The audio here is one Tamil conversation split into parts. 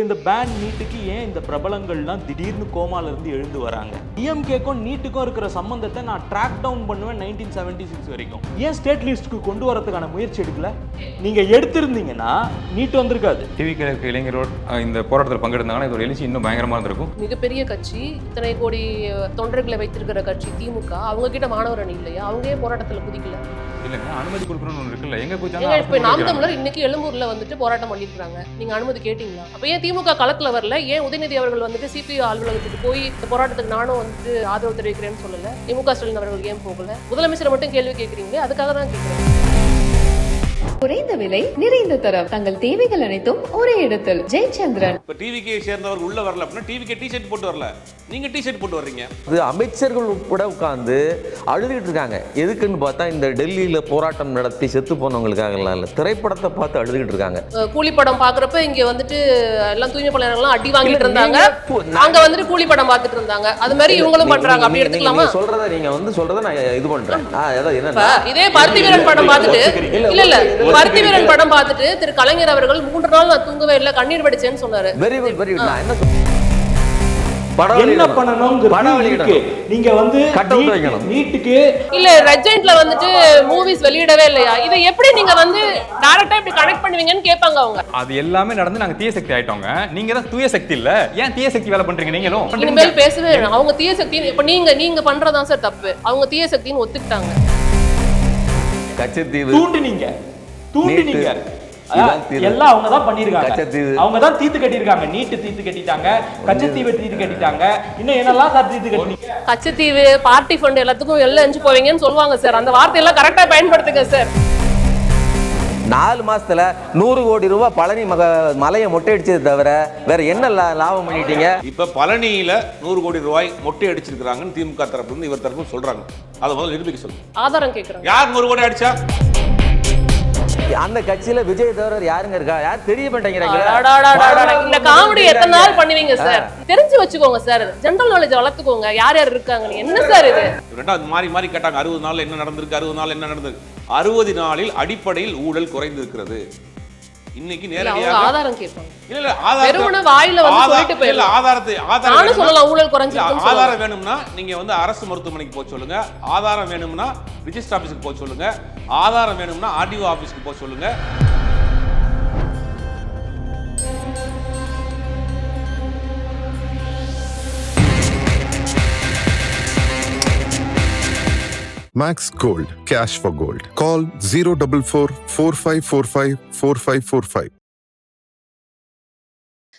இப்போ இந்த பேன் நீட்டுக்கு ஏன் இந்த பிரபலங்கள்லாம் திடீர்னு கோமால இருந்து எழுந்து வராங்க? டிஎம்கேக்கும் நீட்டுக்கும் இருக்கிற சம்பந்தத்தை நான் ட்ராக் டவுன் பண்ணுவேன் 1976 வரைக்கும். ஏன் ஸ்டேட் லிஸ்ட்டுக்கு கொண்டு வரதுக்கான முயற்சி எடுக்கல? நீங்க எடுத்திருந்தீங்கன்னா நீட் வந்திருக்காது. டிவிக்கு இருக்க இளைஞரோடு இந்த போராட்டத்தில் பங்கெடுத்தாங்கன்னா இதோட எழுச்சி இன்னும் பயங்கரமாக இருந்திருக்கும். மிகப்பெரிய கட்சி, இத்தனை கோடி தொண்டர்களை வைத்திருக்கிற கட்சி திமுக, அவங்க கிட்ட மாணவர் அணி இல்லையா? அவங்க ஏன் போராட்டத்தில் குதிக்கல? இல்லைங்க, அனுமதி கொடுக்கணும்னு ஒன்று இருக்குல்ல, எங்க போய் இப்போ நாம் தமிழர் இன்னைக்கு எழும்பூர்ல வந்துட்டு போராட்டம் பண்ணிருக்காங்க, நீங்க அனுமதி கேட்டீங்களா? அப்ப ஏன் திமுக களத்துல வரல? ஏன் உதயநிதி அவர்கள் வந்துட்டு சிபிஐ அலுவலகத்துக்கு போய் இந்த போராட்டத்துக்கு நானும் வந்துட்டு ஆதரவு தெரிவிக்கிறேன்னு சொல்லல? திமுக ஸ்டாலின் அவர்கள் ஏன் போகல? முதலமைச்சரை மட்டும் கேள்வி கேட்கறீங்களே, அதுக்காக தான் கேட்கிறேன். குறைந்த விலை நிறைந்த தரம், தங்கள் தேவைகள் அனைத்தும் ஒரே இடத்தில். ஜெயச்சந்திரன். இப்ப டிவிகே சேர்ந்தவர் உள்ள வரல அப்படின்னா டிவிகே டி-ஷர்ட் போட்டு வரல, நீங்க டி-ஷர்ட் போட்டு வர்றீங்க. அது அமைச்சர்கள் உட்பட உட்கார்ந்து அழுதுகிட்டு இருக்காங்க. எதுக்குன்னு பார்த்தா இந்த டெல்லியில போராட்டம் நடத்தி செத்து போனவங்களுக்காகலாம் இல்லை, திரைப்படத்தை பார்த்து அழுதுகிட்டு இருக்காங்க. கூலி படம் பாக்குறப்ப இங்க வந்துட்டு எல்லாம் தூய்மை பணியாளர்கள் அடி வாங்கிட்டு இருந்தாங்க, அங்க வந்துட்டு கூலி படம் பார்த்துட்டு இருந்தாங்க. அது மாதிரி இவங்களும் பண்றாங்க, அப்படி எடுத்துக்கலாமா? சொல்றத நான் இது பண்றேன். இதே பருத்தி வீரன் படம் பார்த்துட்டு இல்ல பருத்தி வீரன் படம் பார்த்துட்டு திரு கலைஞர் அவர்கள் 3 நாள் நான் தூங்கவே இல்லை, கண்ணீர் வடிச்சேன்னு சொன்னாரு. Very good very good. நான் என்ன பண்ணணும்ங்கிறது நீங்க வந்து நீட்டுக்கு இல்ல ரெஜென்ட்ல வந்துட்டு மூவிஸ் வெளியிடவே இல்லையா? இதை எப்படி நீங்க வந்து டைரக்டா இப்படி கனெக்ட் பண்ணுவீங்கன்னு கேட்பாங்க அவங்க. அது எல்லாமே நடந்து நாங்க தீய சக்தி ஆயிட்டோங்க. நீங்க தான் தூய சக்தி இல்ல, ஏன் தீய சக்தி வேலை பண்றீங்க? நீங்களும் இனிமேல் பேசவே அவங்க தீய சக்தி. இப்ப நீங்க பண்றதான் சார் தப்பு. அவங்க தீய சக்தின்னு ஒத்துக்கிட்டாங்க. கச்சத்தீவு தூண்டினீங்க எல்லாம் அவங்க தான் பண்ணிருக்காங்க. அவங்க தான் தீத்து கட்டிருக்காங்க. நீட்டு தீத்து கட்டிட்டாங்க, கச்சத்தீவு தீத்து கட்டிட்டாங்க. இன்னும் என்னெல்லாம் சார் தீத்து கட்டினீங்க? கச்சத்தீவு பார்ட்டி ஃபண்ட் எல்லாத்துக்கும் எல்லாம் எஞ்சி போவீங்கன்னு சொல்லுவாங்க சார். அந்த வார்த்தை எல்லாம் கரெக்டா பயன்படுத்துங்க சார். 4 மாசத்துல 100 கோடி ரூபாய் பழனி மலையை மொட்டை அடிச்சது தவிர வேற என்ன லாபம் பண்ணிட்டீங்க? இப்ப பழனியில 100 கோடி ரூபாய் மொட்டை அடிச்சிருக்காங்கன்னு திமுக தரப்புல இருந்து இவர் தரப்பும் சொல்றாங்க. அதை முதல்ல நிரூபிக்க சொல்லுங்க. ஆதாரம் கேட்கறாங்க. யார் 100 கோடி அடிச்சா? அந்த கட்சியில விஜய் தவிர யாருங்க இருக்கா? யார் தெரிய மாட்டேங்கிறாங்க. இந்த காமெடி எத்தனை நாள் பண்ணுவீங்க சார்? தெரிஞ்சு வச்சுக்கோங்க சார், ஜெனரல் நாலேஜ் வளர்த்துக்கோங்க. யார் யார் இருக்காங்க, என்ன சார் இது? ரெண்டாவது மாறி கேட்டாங்க, 60 நாள் என்ன நடந்திருக்கு, 60 நாள் என்ன நடந்திருக்கு. 60 நாளில் அடிப்படையில் ஊழல் குறைந்திருக்கிறது. இன்னைக்கு நேரடியாக ஆதாரம் கேட்பாங்க. இல்ல ஆதாரம் வெறுமனே வாயில வந்து சொல்லிட்டு போயிடலாம். ஆதாரம் சொல்லலாம், ஊழல் குறைஞ்சிருக்குன்னு. ஆதாரம் வேணும்னா நீங்க வந்து அரசு மருத்துவமனைக்கு போக சொல்லுங்க. ஆதாரம் வேணும்னா ரிஜிஸ்டர் ஆபீஸ்க்கு போக சொல்லுங்க. ஆதாரம் வேணும்னா ஆர்டிஓ ஆபீஸ்க்கு போக சொல்லுங்க. Max Gold, cash for gold. Call 044-4545-4545.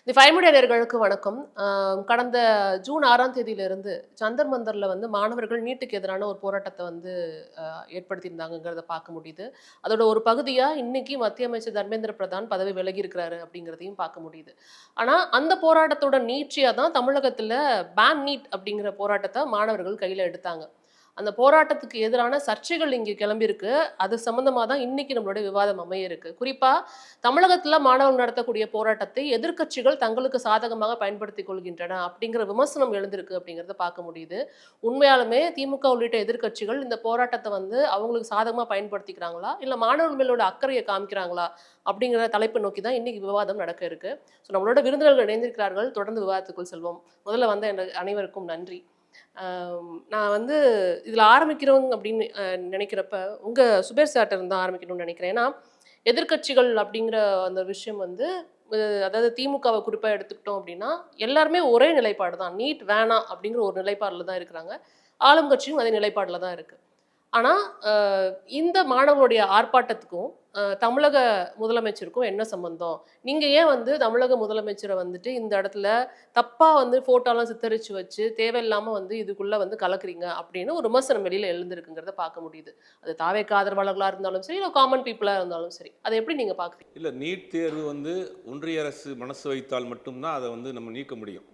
The 5 media நேயர்களுக்கு வணக்கம். கடந்த ஜூன் 6ஆம் தேதியிலிருந்து ஜந்தர் மந்தர்ல வந்து மாணவர்கள் நீட்டுக்கு எதிரான ஒரு போராட்டத்தை வந்து ஏற்படுத்தியிருந்தாங்கிறத பார்க்க முடியுது. அதோட ஒரு பகுதியா இன்னைக்கு மத்திய அமைச்சர் தர்மேந்திர பிரதான் பதவி விலகி இருக்கிறாரு அப்படிங்கிறதையும் பார்க்க முடியுது. ஆனா அந்த போராட்டத்தோட நீட்சியா தான் தமிழகத்துல பேன் நீட் அப்படிங்கிற போராட்டத்தை மாணவர்கள் கையில எடுத்தாங்க. அந்த போராட்டத்துக்கு எதிரான சர்ச்சைகள் இங்கே கிளம்பியிருக்கு. அது சம்பந்தமாக தான் இன்னைக்கு நம்மளுடைய விவாதம் அமைய இருக்கு. குறிப்பா தமிழகத்துல மாணவர்கள் நடத்தக்கூடிய போராட்டத்தை எதிர்க்கட்சிகள் தங்களுக்கு சாதகமாக பயன்படுத்திக் கொள்கின்றன அப்படிங்கிற விமர்சனம் எழுந்திருக்கு அப்படிங்கிறத பார்க்க முடியுது. உண்மையாலுமே திமுக உள்ளிட்ட எதிர்க்கட்சிகள் இந்த போராட்டத்தை வந்து அவங்களுக்கு சாதகமாக பயன்படுத்திக்கிறாங்களா, இல்லை மாணவர்கள் மேலோட அக்கறையை காமிக்கிறாங்களா அப்படிங்கிற தலைப்பை நோக்கி தான் இன்னைக்கு விவாதம் நடக்க இருக்கு. ஸோ நம்மளோட விருந்தினர்கள் இணைந்திருக்கிறார்கள். தொடர்ந்து விவாதத்துக்குள் செல்வோம். முதல்ல வந்து அனைவருக்கும் நன்றி. நான் வந்து இதில் ஆரம்பிக்கிறவங்க அப்படின்னு நினைக்கிறப்ப உங்கள் சுபேர் சார்ட்ட இருந்து தான் ஆரம்பிக்கணும்னு நினைக்கிறேன். ஏன்னா எதிர்க்கட்சிகள் அப்படிங்கிற அந்த விஷயம் வந்து, அதாவது திமுகவை குறிப்பாக எடுத்துக்கிட்டோம் அப்படின்னா எல்லாருமே ஒரே நிலைப்பாடு தான், நீட் வேணாம் அப்படிங்கிற ஒரு நிலைப்பாடில் தான் இருக்கிறாங்க. ஆளும் கட்சியும் அதே நிலைப்பாடில் தான் இருக்குது. ஆனால் இந்த மாணவர்களுடைய ஆர்ப்பாட்டத்துக்கும் தமிழக முதலமைச்சருக்கும் என்ன சம்பந்தம்? நீங்கள் ஏன் வந்து தமிழக முதலமைச்சரை வந்துட்டு இந்த இடத்துல தப்பாக வந்து ஃபோட்டோலாம் சித்தரித்து வச்சு தேவையில்லாமல் வந்து இதுக்குள்ளே வந்து கலக்குறீங்க அப்படின்னு ஒரு விமர்சனம் வெளியில் எழுந்திருக்குங்கிறத பார்க்க முடியுது. அது தாவேக்க ஆதரவாளர்களாக இருந்தாலும் சரி, இல்லை காமன் பீப்புளாக இருந்தாலும் சரி. அதை எப்படி நீங்கள் பார்க்குறீங்க? இல்லை, நீட் தேர்வு வந்து ஒன்றிய அரசு மனசு வைத்தால் மட்டும்தான் அதை வந்து நம்ம நீக்க முடியும்.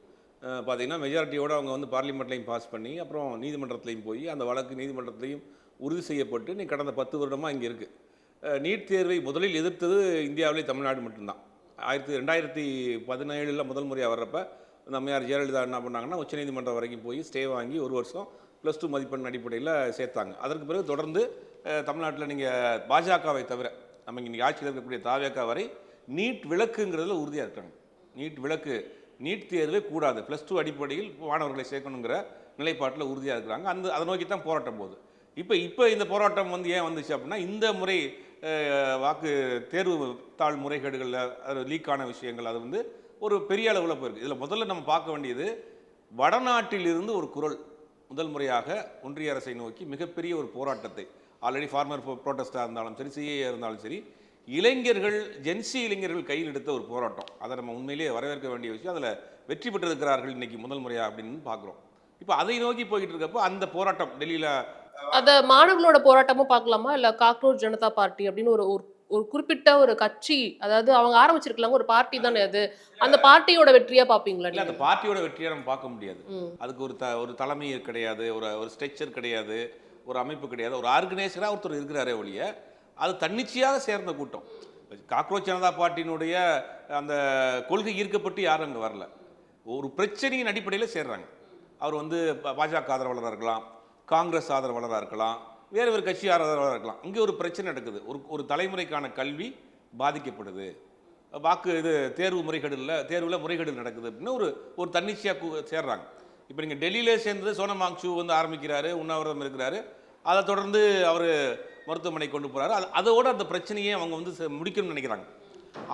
பார்த்தீங்கன்னா மெஜாரிட்டியோடு அவங்க வந்து பார்லிமெண்ட்லையும் பாஸ் பண்ணி அப்புறம் நீதிமன்றத்துலையும் போய் அந்த வழக்கு நீதிமன்றத்திலையும் உறுதி செய்யப்பட்டு நீ கடந்த 10 வருடமாக இங்கே இருக்குது. நீட் தேர்வை முதலில் எதிர்த்தது இந்தியாவிலே தமிழ்நாடு மட்டும்தான். 2017 முதல் முறையாக வர்றப்ப அம்மையார் ஜெயலலிதா என்ன பண்ணாங்கன்னா உச்சநீதிமன்றம் வரைக்கும் போய் ஸ்டே வாங்கி 1 வருஷம் +2 மதிப்பெண் அடிப்படையில் சேர்த்தாங்க. அதற்கு பிறகு தொடர்ந்து தமிழ்நாட்டில் நீங்கள் பாஜகவை தவிர நம்ம இன்றைக்கி ஆட்சியில் இருக்கக்கூடிய தாவேக்கா வரை நீட் விலக்குங்கிறதுல உறுதியாக இருக்காங்க. நீட் விலக்கு, நீட் தேர்வே கூடாது, +2 அடிப்படையில் மாணவர்களை சேர்க்கணுங்கிற நிலைப்பாட்டில் உறுதியாக இருக்கிறாங்க. அதை நோக்கி தான் போராட்டம் போகுது. இப்போ இந்த போராட்டம் வந்து ஏன் வந்துச்சு அப்படின்னா, இந்த முறை வாக்கு தேர்வு தாள் முறைகேடுகளில் அது லீக்கான விஷயங்கள் அது வந்து ஒரு பெரிய அளவில் போயிருக்கு. இதில் முதல்ல நம்ம பார்க்க வேண்டியது, வடநாட்டிலிருந்து ஒரு குரல் முதல் முறையாக ஒன்றிய அரசை நோக்கி மிகப்பெரிய ஒரு போராட்டத்தை, ஆல்ரெடி ஃபார்மர் ப்ரோட்டஸ்டாக இருந்தாலும் சரி, சிஏ இருந்தாலும் சரி, இளைஞர்கள், ஜென்சி இளைஞர்கள் கையில் எடுத்த ஒரு போராட்டம். அதை நம்ம உண்மையிலேயே வரவேற்க வேண்டிய விஷயம். அதில் வெற்றி பெற்றிருக்கிறார்கள் இன்னைக்கு முதல் முறையாக அப்படின்னு பார்க்குறோம். இப்போ அதை நோக்கி போய்கிட்டு இருக்கப்போ அந்த போராட்டம் டெல்லியில் அத மாணவர்களோட போராட்டமும் பார்க்கலாமா? இல்ல காக்ரோச் ஜனதா பார்ட்டி அப்படின்னு ஒரு ஒரு குறிப்பிட்ட ஒரு கட்சி, அதாவது அவங்க ஆரம்பிச்சிருக்கலாங்க, ஒரு பார்ட்டி தானே அது, அந்த பார்ட்டியோட வெற்றியா பாப்பீங்களா? இல்லை, அந்த பார்ட்டியோட வெற்றியை நம்ம பார்க்க முடியாது. அதுக்கு ஒரு தலைமை கிடையாது, ஒரு ஸ்ட்ரக்சர் கிடையாது, ஒரு அமைப்பு கிடையாது, ஒரு ஆர்கனைசராக ஒருத்தர் இருக்கிறாரே ஒழிய அது தன்னிச்சையாக சேர்ந்த கூட்டம். காக்ரோச் ஜனதா பார்ட்டியினுடைய அந்த கொள்கை ஈர்க்கப்பட்டு யாரும் அங்கே வரல, ஒரு பிரச்சனையின் அடிப்படையில் சேர்றாங்க. அவர் வந்து பாஜக ஆதரவாளராக இருக்கலாம், காங்கிரஸ் ஆதரவாளராக இருக்கலாம், வேறு ஒரு கட்சி ஆதரவாளராக இருக்கலாம். இங்கே ஒரு பிரச்சனை நடக்குது, ஒரு தலைமுறைக்கான கல்வி பாதிக்கப்படுது, வாக்கு தேர்வு தேர்வில் முறைகேடு நடக்குது அப்படின்னு ஒரு தன்னிச்சையாக சேர்றாங்க. இப்போ நீங்கள் டெல்லியில் சேர்ந்தது சோனம் வாங்சூ வந்து ஆரம்பிக்கிறாரு, உண்ணாவிரதம் இருக்கிறாரு, அதை தொடர்ந்து அவர் மருத்துவமனை கொண்டு போகிறாரு. அதோட அந்த பிரச்சனையை அவங்க வந்து முடிக்கணும்னு நினைக்கிறாங்க.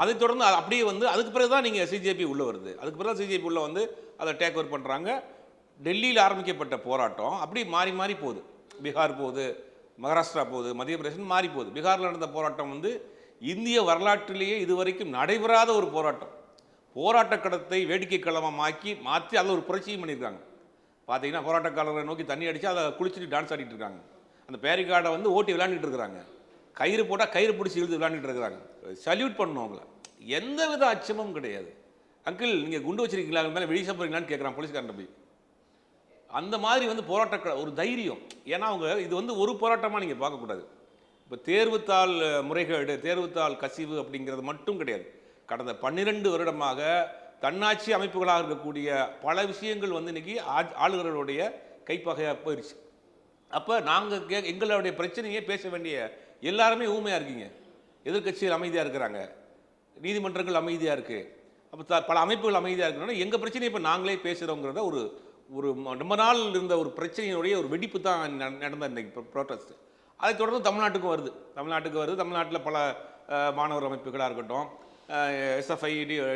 அதை தொடர்ந்து அப்படியே வந்து அதுக்கு பிறகு தான் நீங்கள் சிஜேபி உள்ளே வருது. அதுக்கு பிறகு சிஜேபி உள்ளே வந்து அதை டேக் ஓவர் பண்ணுறாங்க. டெல்லியில் ஆரம்பிக்கப்பட்ட போராட்டம் அப்படி மாறி மாறி போகுது. பீகார் போகுது, மகாராஷ்டிரா போகுது, மத்திய பிரதேசம் மாறி போகுது. பீகாரில் நடந்த போராட்டம் வந்து இந்திய வரலாற்றிலேயே இதுவரைக்கும் நடைபெறாத ஒரு போராட்ட களத்தை வேடிக்கை களமாக்கி மாற்றி அதில் ஒரு புரட்சியும் பண்ணியிருக்காங்க. பார்த்தீங்கன்னா போராட்டக்காரரை நோக்கி தண்ணி அடித்து அதை குளிச்சுட்டு டான்ஸ் ஆடிட்டு இருக்காங்க. அந்த பேரிகார்டை வந்து ஓட்டி விளையாண்டுட்டு இருக்கிறாங்க. கயிறு போட்டால் கயிறு பிடிச்சி இழுத்து விளையாண்டுட்டு இருக்கிறாங்க. சல்யூட் பண்ணணும் அவங்கள, எந்த வித அச்சமும் கிடையாது. அங்கிள் நீங்கள் குண்டு வச்சிருக்கீங்களா, மேலே வெளியே போகிறீங்களான்னு கேட்குறான் போலீஸ்காரன் போய். அந்த மாதிரி வந்து போராட்ட ஒரு தைரியம். ஏன்னா அவங்க இது வந்து ஒரு போராட்டமாக நீங்கள் பார்க்கக்கூடாது. இப்போ தேர்வுத்தாள் முறைகேடு, தேர்வுத்தாள் கசிவு அப்படிங்கிறது மட்டும் கிடையாது. கடந்த 12 வருடமாக தன்னாட்சி அமைப்புகளாக இருக்கக்கூடிய பல விஷயங்கள் வந்து இன்னைக்கு ஆளுநர்களுடைய கைப்பகையாக போயிடுச்சு. அப்போ நாங்கள் எங்களுடைய பிரச்சனையே பேச வேண்டிய எல்லாருமே ஊமையாக இருக்கீங்க. எதிர்கட்சிகள் அமைதியாக இருக்கிறாங்க, நீதிமன்றங்கள் அமைதியாக இருக்குது, அப்போ பல அமைப்புகள் அமைதியாக இருக்கிறோன்னா எங்கள் பிரச்சனையை இப்போ நாங்களே பேசுகிறோங்கிறத ஒரு ரொம்ப நாள் இருந்த ஒரு பிரச்சனையினுடைய ஒரு வெடிப்பு தான் நடந்த இன்றைக்கி ப்ரோட்டஸ்ட். அதை தொடர்ந்து தமிழ்நாட்டுக்கு வருது. தமிழ்நாட்டில் பல மாணவர் அமைப்புகளாக இருக்கட்டும், எஸ்எஃப்ஐ,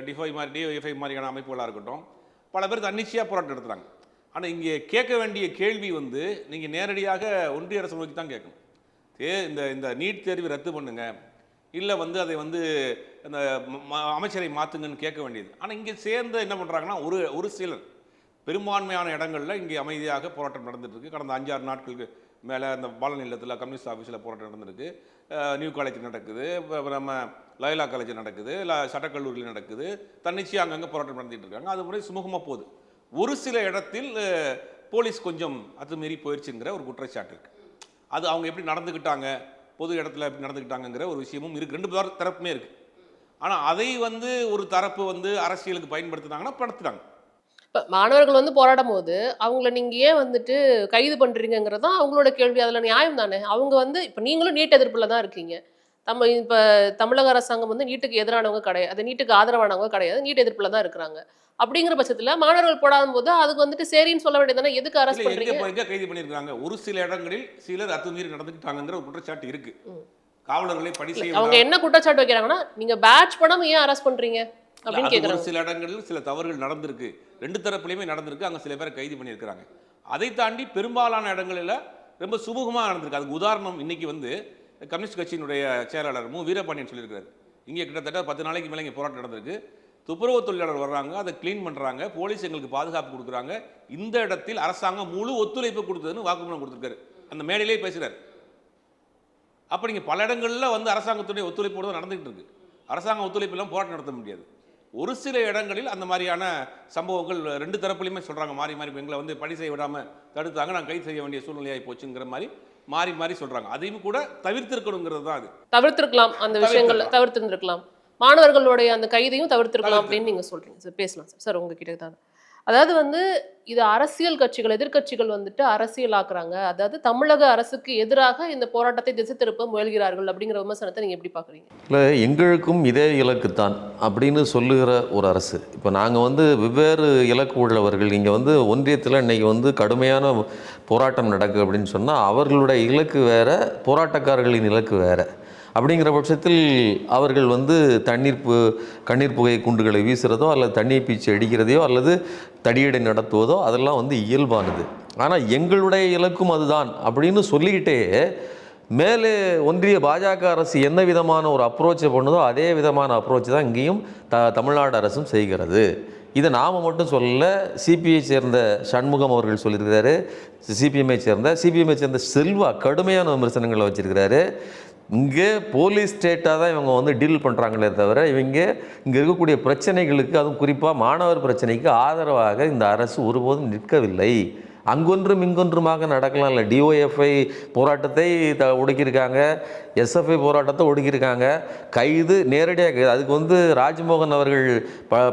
டிஎஃப்ஐ மாதிரியான அமைப்புகளாக இருக்கட்டும், பல பேர் தன்னிச்சையாக போராட்டம் நடத்துகிறாங்க. ஆனால் இங்கே கேட்க வேண்டிய கேள்வி வந்து நீங்கள் நேரடியாக ஒன்றிய அரசு நோக்கி தான் கேட்கணும். இந்த நீட் தேர்வை ரத்து பண்ணுங்க, இல்லை வந்து அதை வந்து இந்த அமைச்சரை மாற்றுங்கன்னு கேட்க வேண்டியது. ஆனால் இங்கே சேர்ந்து என்ன பண்ணுறாங்கன்னா ஒரு சிலர் பெரும்பான்மையான இடங்களில் இங்கே அமைதியாக போராட்டம் நடந்துட்டுருக்கு. கடந்த 5-6 நாட்களுக்கு மேலே அந்த பாலன் இல்லத்தில் கம்யூனிஸ்ட் ஆஃபீஸில் போராட்டம் நடந்திருக்கு, நியூ காலேஜ் நடக்குது, நம்ம லயோலா காலேஜ் நடக்குது, இல்லை சட்டக்கல்லூரியில் நடக்குது, தன்னிச்சையாக அங்கங்கே போராட்டம் நடந்துகிட்டு இருக்காங்க. அது முறை சுமூகமாக போகுது. ஒரு சில இடத்தில் போலீஸ் கொஞ்சம் அத்துமீறி போயிடுச்சுங்கிற ஒரு குற்றச்சாட்டு இருக்குது. அது அவங்க எப்படி நடந்துக்கிட்டாங்க, பொது இடத்துல எப்படி நடந்துக்கிட்டாங்கிற ஒரு விஷயமும் இருக்குது. 2 தரப்புமே இருக்குது. ஆனால் அதை வந்து ஒரு தரப்பு வந்து அரசியலுக்கு பயன்படுத்தினாங்கன்னா படுத்துட்டாங்க. இப்போ மாணவர்கள் வந்து போராடும் போது அவங்கள நீங்க ஏன் வந்துட்டு கைது பண்றீங்கிறது தான் அவங்களோட கேள்வி. அதுல நியாயம் தானே. அவங்க வந்து இப்போ நீங்களும் நீட் எதிர்ப்புல தான் இருக்கீங்க. இப்போ தமிழக அரசாங்கம் வந்து நீட்டுக்கு எதிரானவங்க கிடையாது, அது நீட்டுக்கு ஆதரவானவங்க கிடையாது, நீட் எதிர்ப்புல தான் இருக்கிறாங்க. அப்படிங்கிற பட்சத்துல மாணவர்கள் போடாத போது அதுக்கு வந்துட்டு சரின்னு சொல்ல வேண்டியதானே. எதுக்கு அரெஸ்ட் பண்றீங்க? எங்க கைது பண்ணிருக்காங்க? ஒரு சில இடங்களில் சிலர் அத்துமீறி நடந்துக்கிட்டாங்கங்கிற ஒரு குற்றச்சாட்டு இருக்கு. காவலர்களை பணி செய்ய அவங்க என்ன குற்றச்சாட்டு வைக்கிறாங்கன்னா, நீங்க பேட்ச் படம் ஏன் அரெஸ்ட் பண்றீங்க அப்படின்னு கேக்குறாங்க. சில இடங்களில் சில தவறுகள் நடந்திருக்கு, 2 தரப்புலையுமே நடந்திருக்கு, அங்க சில பேரை கைது பண்ணியிருக்கிறாங்க. அதை தாண்டி பெரும்பாலான இடங்களில் ரொம்ப சுமூகமாக நடந்திருக்கு. அதுக்கு உதாரணம் இன்னைக்கு வந்து கம்யூனிஸ்ட் கட்சியினுடைய செயலாளர் மு வீரபாண்டியன் சொல்லியிருக்காரு. இங்கே கிட்டத்தட்ட 10 நாளைக்கு மேலே இங்கே போராட்டம் நடந்திருக்கு, துப்புரவு தொழிலாளர் வர்றாங்க, அதை க்ளீன் பண்ணுறாங்க, போலீஸ் எங்களுக்கு பாதுகாப்பு கொடுக்குறாங்க, இந்த இடத்தில் அரசாங்கம் முழு ஒத்துழைப்பு கொடுத்ததுன்னு வாக்குமூலம் கொடுத்துருக்காரு. அந்த மேடையிலே பேசுகிறார். அப்போ நீங்கள் பல இடங்களில் வந்து அரசாங்கத்துடைய ஒத்துழைப்போடு தான் நடந்துகிட்டு இருக்கு. அரசாங்க ஒத்துழைப்பு இல்லாமல் போராட்டம் நடத்த முடியாது. ஒரு சில இடங்களில் அந்த மாதிரியான சம்பவங்கள் 2 தரப்புலையுமே சொல்கிறாங்க. மாறி எங்களை வந்து பணி செய்ய விடாமல் தடுத்தாங்க, நாங்கள் கைது செய்ய வேண்டிய சூழ்நிலையாகி போச்சுங்கிற மாதிரி மாறி சொல்கிறாங்க. அதையும் கூட தவிர்த்திருக்கணுங்கிறது தான் அது. தவிர்த்திருக்கலாம், அந்த விஷயங்கள் தவிர்த்திருந்திருக்கலாம். மாணவர்களுடைய அந்த கைதையும் தவிர்த்திருக்கலாம் அப்படின்னு நீங்கள் சொல்கிறீங்க சார். பேசலாம் சார். சார் உங்ககிட்ட தான் அதாவது வந்து இது அரசியல் கட்சிகள், எதிர்க்கட்சிகள் வந்துட்டு அரசியலாக்குறாங்க. அதாவது தமிழக அரசுக்கு எதிராக இந்த போராட்டத்தை திசை திருப்ப முயல்கிறார்கள் அப்படிங்கிற விமர்சனத்தை நீங்க எப்படி பாக்குறீங்க? இல்லை, எங்களுக்கும் இதே இலக்குத்தான் அப்படின்னு சொல்லுகிற ஒரு அரசு. இப்போ நாங்கள் வந்து வெவ்வேறு இலக்கு உள்ளவர்கள். இங்கே வந்து ஒன்றியத்தில் இன்றைக்கி வந்து கடுமையான போராட்டம் நடக்குது அப்படின்னு சொன்னால் அவர்களுடைய இலக்கு வேறு, போராட்டக்காரர்களின் இலக்கு வேறு. அப்படிங்கிற பட்சத்தில் அவர்கள் வந்து கண்ணீர் புகை குண்டுகளை வீசுகிறதோ அல்லது தண்ணீர் பீச்சு அடிக்கிறதையோ அல்லது தடியடை நடத்துவதோ அதெல்லாம் வந்து இயல்பானது. ஆனால் எங்களுடைய இலக்கும் அதுதான் அப்படின்னு சொல்லிக்கிட்டே மேலே ஒன்றிய பாஜக அரசு என்ன விதமான ஒரு அப்ரோச்சை பண்ணுதோ அதே விதமான அப்ரோச் தான் இங்கேயும் தமிழ்நாடு அரசும் செய்கிறது. இதை நாம் மட்டும் சொல்லலை, சிபிஐ சேர்ந்த சண்முகம் அவர்கள் சொல்லியிருக்கிறாரு, சிபிஎம்ஐ சேர்ந்த செல்வா கடுமையான விமர்சனங்களை வச்சிருக்கிறாரு. இங்கே போலீஸ் ஸ்டேட்டாக தான் இவங்க வந்து டீல் பண்ணுறாங்களே தவிர இங்கே இருக்கக்கூடிய பிரச்சனைகளுக்கு, அதுவும் குறிப்பாக மாணவர் பிரச்சனைக்கு ஆதரவாக இந்த அரசு ஒருபோதும் நிற்கவில்லை. அங்கொன்றும் இங்கொன்றுமாக நடக்கலாம் இல்லை. டிஒஎஃப்ஐ போராட்டத்தை ஒடுக்கியிருக்காங்க, எஸ்எஃப்ஐ போராட்டத்தை ஒடுக்கியிருக்காங்க, கைது நேரடியாக கைது. அதுக்கு வந்து ராஜ்மோகன் அவர்கள்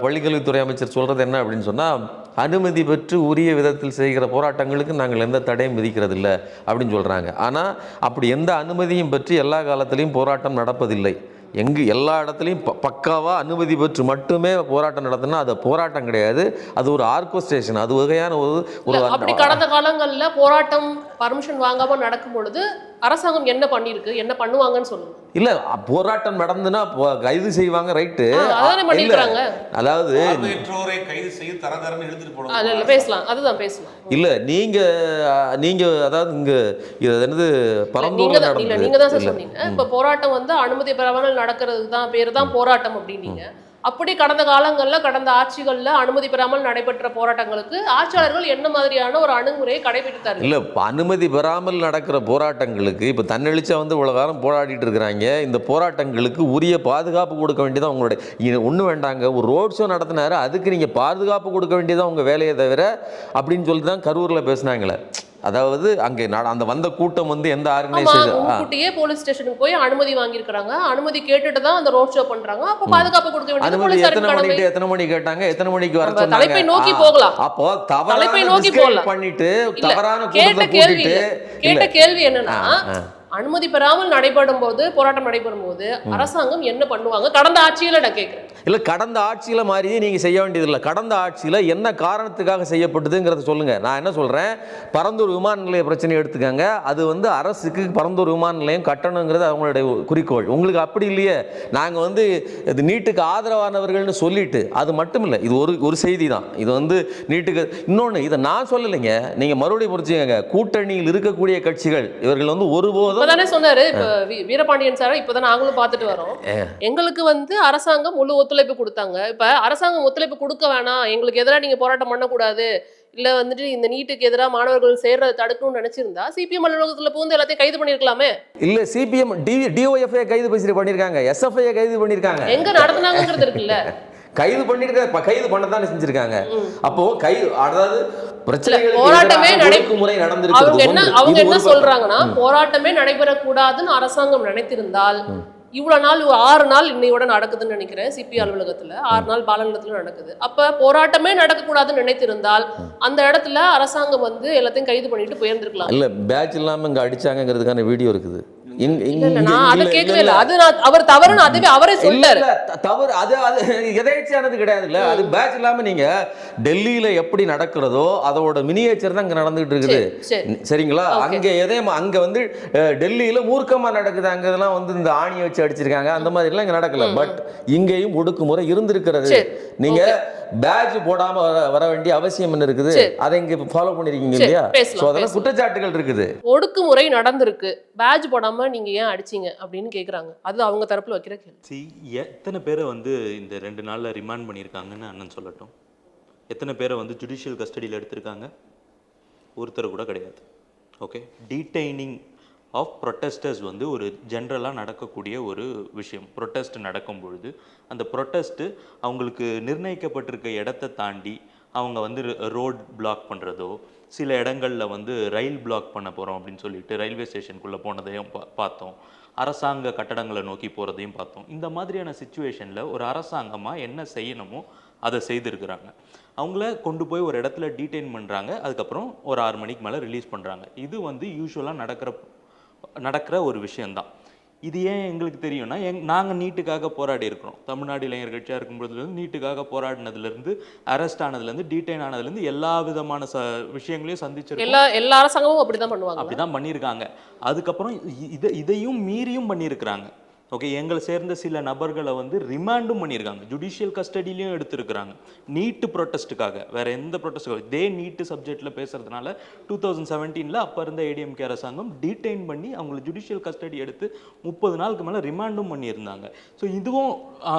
பள்ளிக்கல்வித்துறை அமைச்சர் சொல்கிறது என்ன அப்படின்னு சொன்னால், அனுமதி பெற்று உரிய விதத்தில் செய்கிற போராட்டங்களுக்கு நாங்கள் எந்த தடையும் விதிக்கிறதில்லை அப்படின்னு சொல்கிறாங்க. ஆனால் அப்படி எந்த அனுமதியும் பெற்று எல்லா காலத்திலையும் போராட்டம் நடப்பதில்லை. எல்லா இடத்துலையும் பக்காவாக அனுமதி பெற்று மட்டுமே போராட்டம் நடத்தினா அது போராட்டம் கிடையாது, அது ஒரு ஆர்கெஸ்ட்ரேஷன். அது வகையான ஒரு அப்படி கடந்த காலங்களில் போராட்டம் பர்மிஷன் வாங்காம நடக்கும் பொழுது அரசாங்கம் என்ன பண்ணிருக்கு, என்ன பண்ணுவாங்கன்னு சொல்லுங்க. இல்ல, போராட்டம் நடந்துன்னா கைது செய்வாங்க, ரைட்டு. அதாவது கைது செய்ய தரதரன்னு எழுதிட்டு போடுவாங்க. பேசலாம், அதுதான் பேசலாம். இல்ல நீங்க அதாவது இங்க இது என்னது பரந்தூர்ல நடந்தது. நீங்க தான் சார் சொன்னீங்க இப்ப போராட்டம் வந்து அனுமதி பெறாமல் நடக்கிறது தான் பேரு தான் போராட்டம் அப்படின்னீங்க. அப்படி கடந்த காலங்களில், கடந்த ஆட்சிகளில் அனுமதி பெறாமல் நடைபெற்ற போராட்டங்களுக்கு ஆட்சியாளர்கள் என்ன மாதிரியான ஒரு அணுகுமுறையை கடைபிடித்தார்கள்? இல்லை, அனுமதி பெறாமல் நடக்கிற போராட்டங்களுக்கு இப்போ தன்னெழுச்சா வந்து இவ்வளோ காலம் போராடிட்டு இருக்கிறாங்க. இந்த போராட்டங்களுக்கு உரிய பாதுகாப்பு கொடுக்க வேண்டியதான் உங்களுடைய ஒன்றும் வேண்டாங்க. ஒரு ரோட் ஷோ நடத்தினாரு, அதுக்கு நீங்கள் பாதுகாப்பு கொடுக்க வேண்டியதான் உங்கள் வேலையை தவிர அப்படின்னு சொல்லிட்டு தான் கரூரில் பேசினாங்களே. அதாவது அங்கே அந்த வந்த கூட்டம் வந்து எந்த ஆர்கனைசேஷன் போலீஸ் ஸ்டேஷனுக்கு போய் அனுமதி வாங்கியிருக்காங்க, அனுமதி கேட்டுட்டு தான் அந்த ரோட் ஷோ பண்றாங்க. அப்போ பாதுகாப்பு கொடுக்க வேண்டியது அனுமதி எத்தனை மணி கேட்டாங்க, எத்தனை மணிக்கு வர சொன்னாங்க, தலைப்பை நோக்கி போகலாம். அப்போ தலைப்பை நோக்கி போகலாம் பண்ணிட்டு தவறான கேட்ட கேள்வி என்னன்னா, அனுமதி பெறாமல் நடைபெறும் போது, போராட்டம் நடைபெறும் போது அரசாங்கம் என்ன பண்ணுவாங்க கடந்த ஆட்சியில? நான் கேட்கிறேன். இல்ல, கடந்த ஆட்சியில மாதிரியே நீங்க செய்ய வேண்டியது இல்லை. கடந்த ஆட்சியில என்ன காரணத்துக்காக செய்யப்பட்டதுங்கிறத சொல்லுங்க. நான் என்ன சொல்றேன், பரந்தூர் விமான நிலைய பிரச்சனை எடுத்துக்கங்க. அது வந்து அரசுக்கு பரந்தூர் விமான நிலையம் கட்டணுங்கிறது அவங்களுடைய குறிக்கோள். உங்களுக்கு அப்படி இல்லையே. நாங்க வந்து இது நீட்டுக்கு ஆதரவானவர்கள்னு சொல்லிட்டு, அது மட்டும் இல்லை, இது ஒரு செய்தி தான். இது வந்து நீட்டுக்கு இன்னொன்று, இதை நான் சொல்லலைங்க, நீங்க மறுபடியும் புரிஞ்சுக்கங்க. கூட்டணியில் இருக்கக்கூடிய கட்சிகள் இவர்கள் வந்து ஒருபோதும் இப்பதானே சொன்னாரு. இப்ப வீரபாண்டியன் சார் இப்பதான் நாங்களும் பார்த்துட்டு வரோம். எங்களுக்கு வந்து அரசாங்கம் முழு ஒத்துழைப்பு கொடுத்தாங்க. இப்ப அரசாங்கம் ஒத்துழைப்பு கொடுக்க வேணாம், எங்களுக்கு எதிராக நீங்க போராட்டம் பண்ணக்கூடாது, இல்ல வந்துட்டு இந்த நீட்டுக்கு எதிராக மாணவர்கள் சேர்றதை தடுக்கணும்னு நினைச்சிருந்தா சிபிஎம் அலுவலகத்துல பூந்து எல்லாத்தையும் கைது பண்ணிருக்கலாமே. இல்ல, சிபிஎம் டிஒஎஃப்ஐ கைது பண்ணிருக்காங்க, எஸ்எஃப்ஐ கைது பண்ணிருக்காங்க. எங்க நடத்துனாங்கிறது இருக்குல்ல, கைது பண்ணதானே செஞ்சிருக்காங்க. அப்போ அதாவது போராட்டமே அவங்க என்ன சொல்றாங்கன்னா, போராட்டமே நடைபெறக்கூடாதுன்னு அரசாங்கம் நினைத்திருந்தால் இவ்வளவு நாள் 6 நாள் இன்னையோட நடக்குதுன்னு நினைக்கிறேன். சிபி அலுவலகத்துல 6 நாள் பாலநிலத்துல நடக்குது. அப்ப போராட்டமே நடக்கக்கூடாதுன்னு நினைத்திருந்தால் அந்த இடத்துல அரசாங்கம் வந்து எல்லாத்தையும் கைது பண்ணிட்டு போயிருந்திருக்கலாம். இல்ல, பேட்ச் இல்லாம இங்க அடிச்சாங்கிறதுக்கான வீடியோ இருக்குது. அவர் தவறுன்னு அதுவே அவரே சொல்றாரு. தவறு அது எதேச்சியானது கிடையாது. இல்ல, அது பேட்ச் இல்லாம நீங்க டெல்லியில எப்படி நடக்கிறதோ அதோட மினியேச்சர் தான் இங்க நடந்துட்டு இருக்குது. சரிங்களா? அங்க வந்து டெல்லியில மூர்க்கமா நடக்குது, அங்கெல்லாம் வந்து இந்த ஆணியை வச்சு அடிச்சிருக்காங்க, அந்த மாதிரி எல்லாம் இங்க நடக்கல. பட் இங்கேயும் ஒடுக்குமுறை இருந்திருக்கிறது. நீங்க பேட்ச் போடாம வர வேண்டிய அவசியம் என்ன இருக்குது? அதை இங்க ஃபாலோ பண்ணிருக்கீங்க இல்லையா? சோ அதெல்லாம் குற்றச்சாட்டுகள் இருக்குது. ஒடுக்குமுறை நடந்திருக்கு, பேட்ச் போடாம நீங்க ஏன் அடிச்சீங்க அப்படின்னு கேக்குறாங்க. அது அவங்க தரப்புல வைக்கிற கேள்வி. எத்தனை பேரை வந்து இந்த 2 நாள்ல ரிமாண்ட் பண்ணியிருக்காங்கன்னு அண்ணன் சொல்லட்டும். எத்தனை பேரை வந்து ஜுடிஷியல் கஸ்டடியில் எடுத்திருக்காங்க? ஒருத்தர் கூட கிடையாது. ஓகே, டீடைனிங் ஆஃப் ப்ரொட்டஸ்டர்ஸ் வந்து ஒரு ஜென்ரலாக நடக்கக்கூடிய ஒரு விஷயம். ப்ரொட்டஸ்ட் நடக்கும் பொழுது அந்த ப்ரொட்டஸ்ட்டு அவங்களுக்கு நிர்ணயிக்கப்பட்டிருக்க இடத்த தாண்டி அவங்க வந்து ரோட் பிளாக் பண்ணுறதோ, சில இடங்களில் வந்து ரயில் பிளாக் பண்ண போகிறோம் அப்படின்னு சொல்லிட்டு ரயில்வே ஸ்டேஷனுக்குள்ளே போனதையும் பார்த்தோம். அரசாங்க கட்டடங்களை நோக்கி போகிறதையும் பார்த்தோம். இந்த மாதிரியான சிச்சுவேஷனில் ஒரு அரசாங்கமாக என்ன செய்யணுமோ அதை செய்திருக்கிறாங்க. அவங்கள கொண்டு போய் ஒரு இடத்துல டீடைன் பண்ணுறாங்க, அதுக்கப்புறம் ஒரு 6 மணிக்கு மேலே ரிலீஸ் பண்ணுறாங்க. இது வந்து யூஸ்வலாக நடக்கிற ஒரு விஷயந்தான். இது ஏன் எங்களுக்கு தெரியும்னா, நாங்கள் நீட்டுக்காக போராடி இருக்கிறோம். தமிழ்நாடு இளைஞர் கட்சியாக இருக்கும்போதுலேருந்து நீட்டுக்காக போராடினதுலேருந்து, அரெஸ்ட் ஆனதுலேருந்து, டீடைன் ஆனதுலேருந்து எல்லா விதமான விஷயங்களையும் சந்திச்சிருக்கோம். எல்லா அரசாங்கமும் அப்படிதான் பண்ணுவாங்க. அப்படிதான் பண்ணியிருக்காங்க. அதுக்கப்புறம் இதையும் மீறியும் பண்ணியிருக்கிறாங்க. ஓகே, எங்களை சேர்ந்த சில நபர்களை வந்து ரிமாண்டும் பண்ணியிருக்காங்க, ஜுடிஷியல் கஸ்டடியிலையும் எடுத்திருக்கிறாங்க நீட்டு ப்ரொட்டஸ்ட்டுக்காக. வேற எந்த ப்ரொட்டஸ்ட்டுக்காக இதே நீட்டு சப்ஜெக்டில் பேசுறதுனால 2017 அப்போ இருந்த ஏடிஎம்கே அரசாங்கம் டீடைன் பண்ணி அவங்களை ஜுடிஷியல் கஸ்டடி எடுத்து 30 நாளுக்கு மேலே ரிமாண்டும் பண்ணியிருந்தாங்க. ஸோ இதுவும்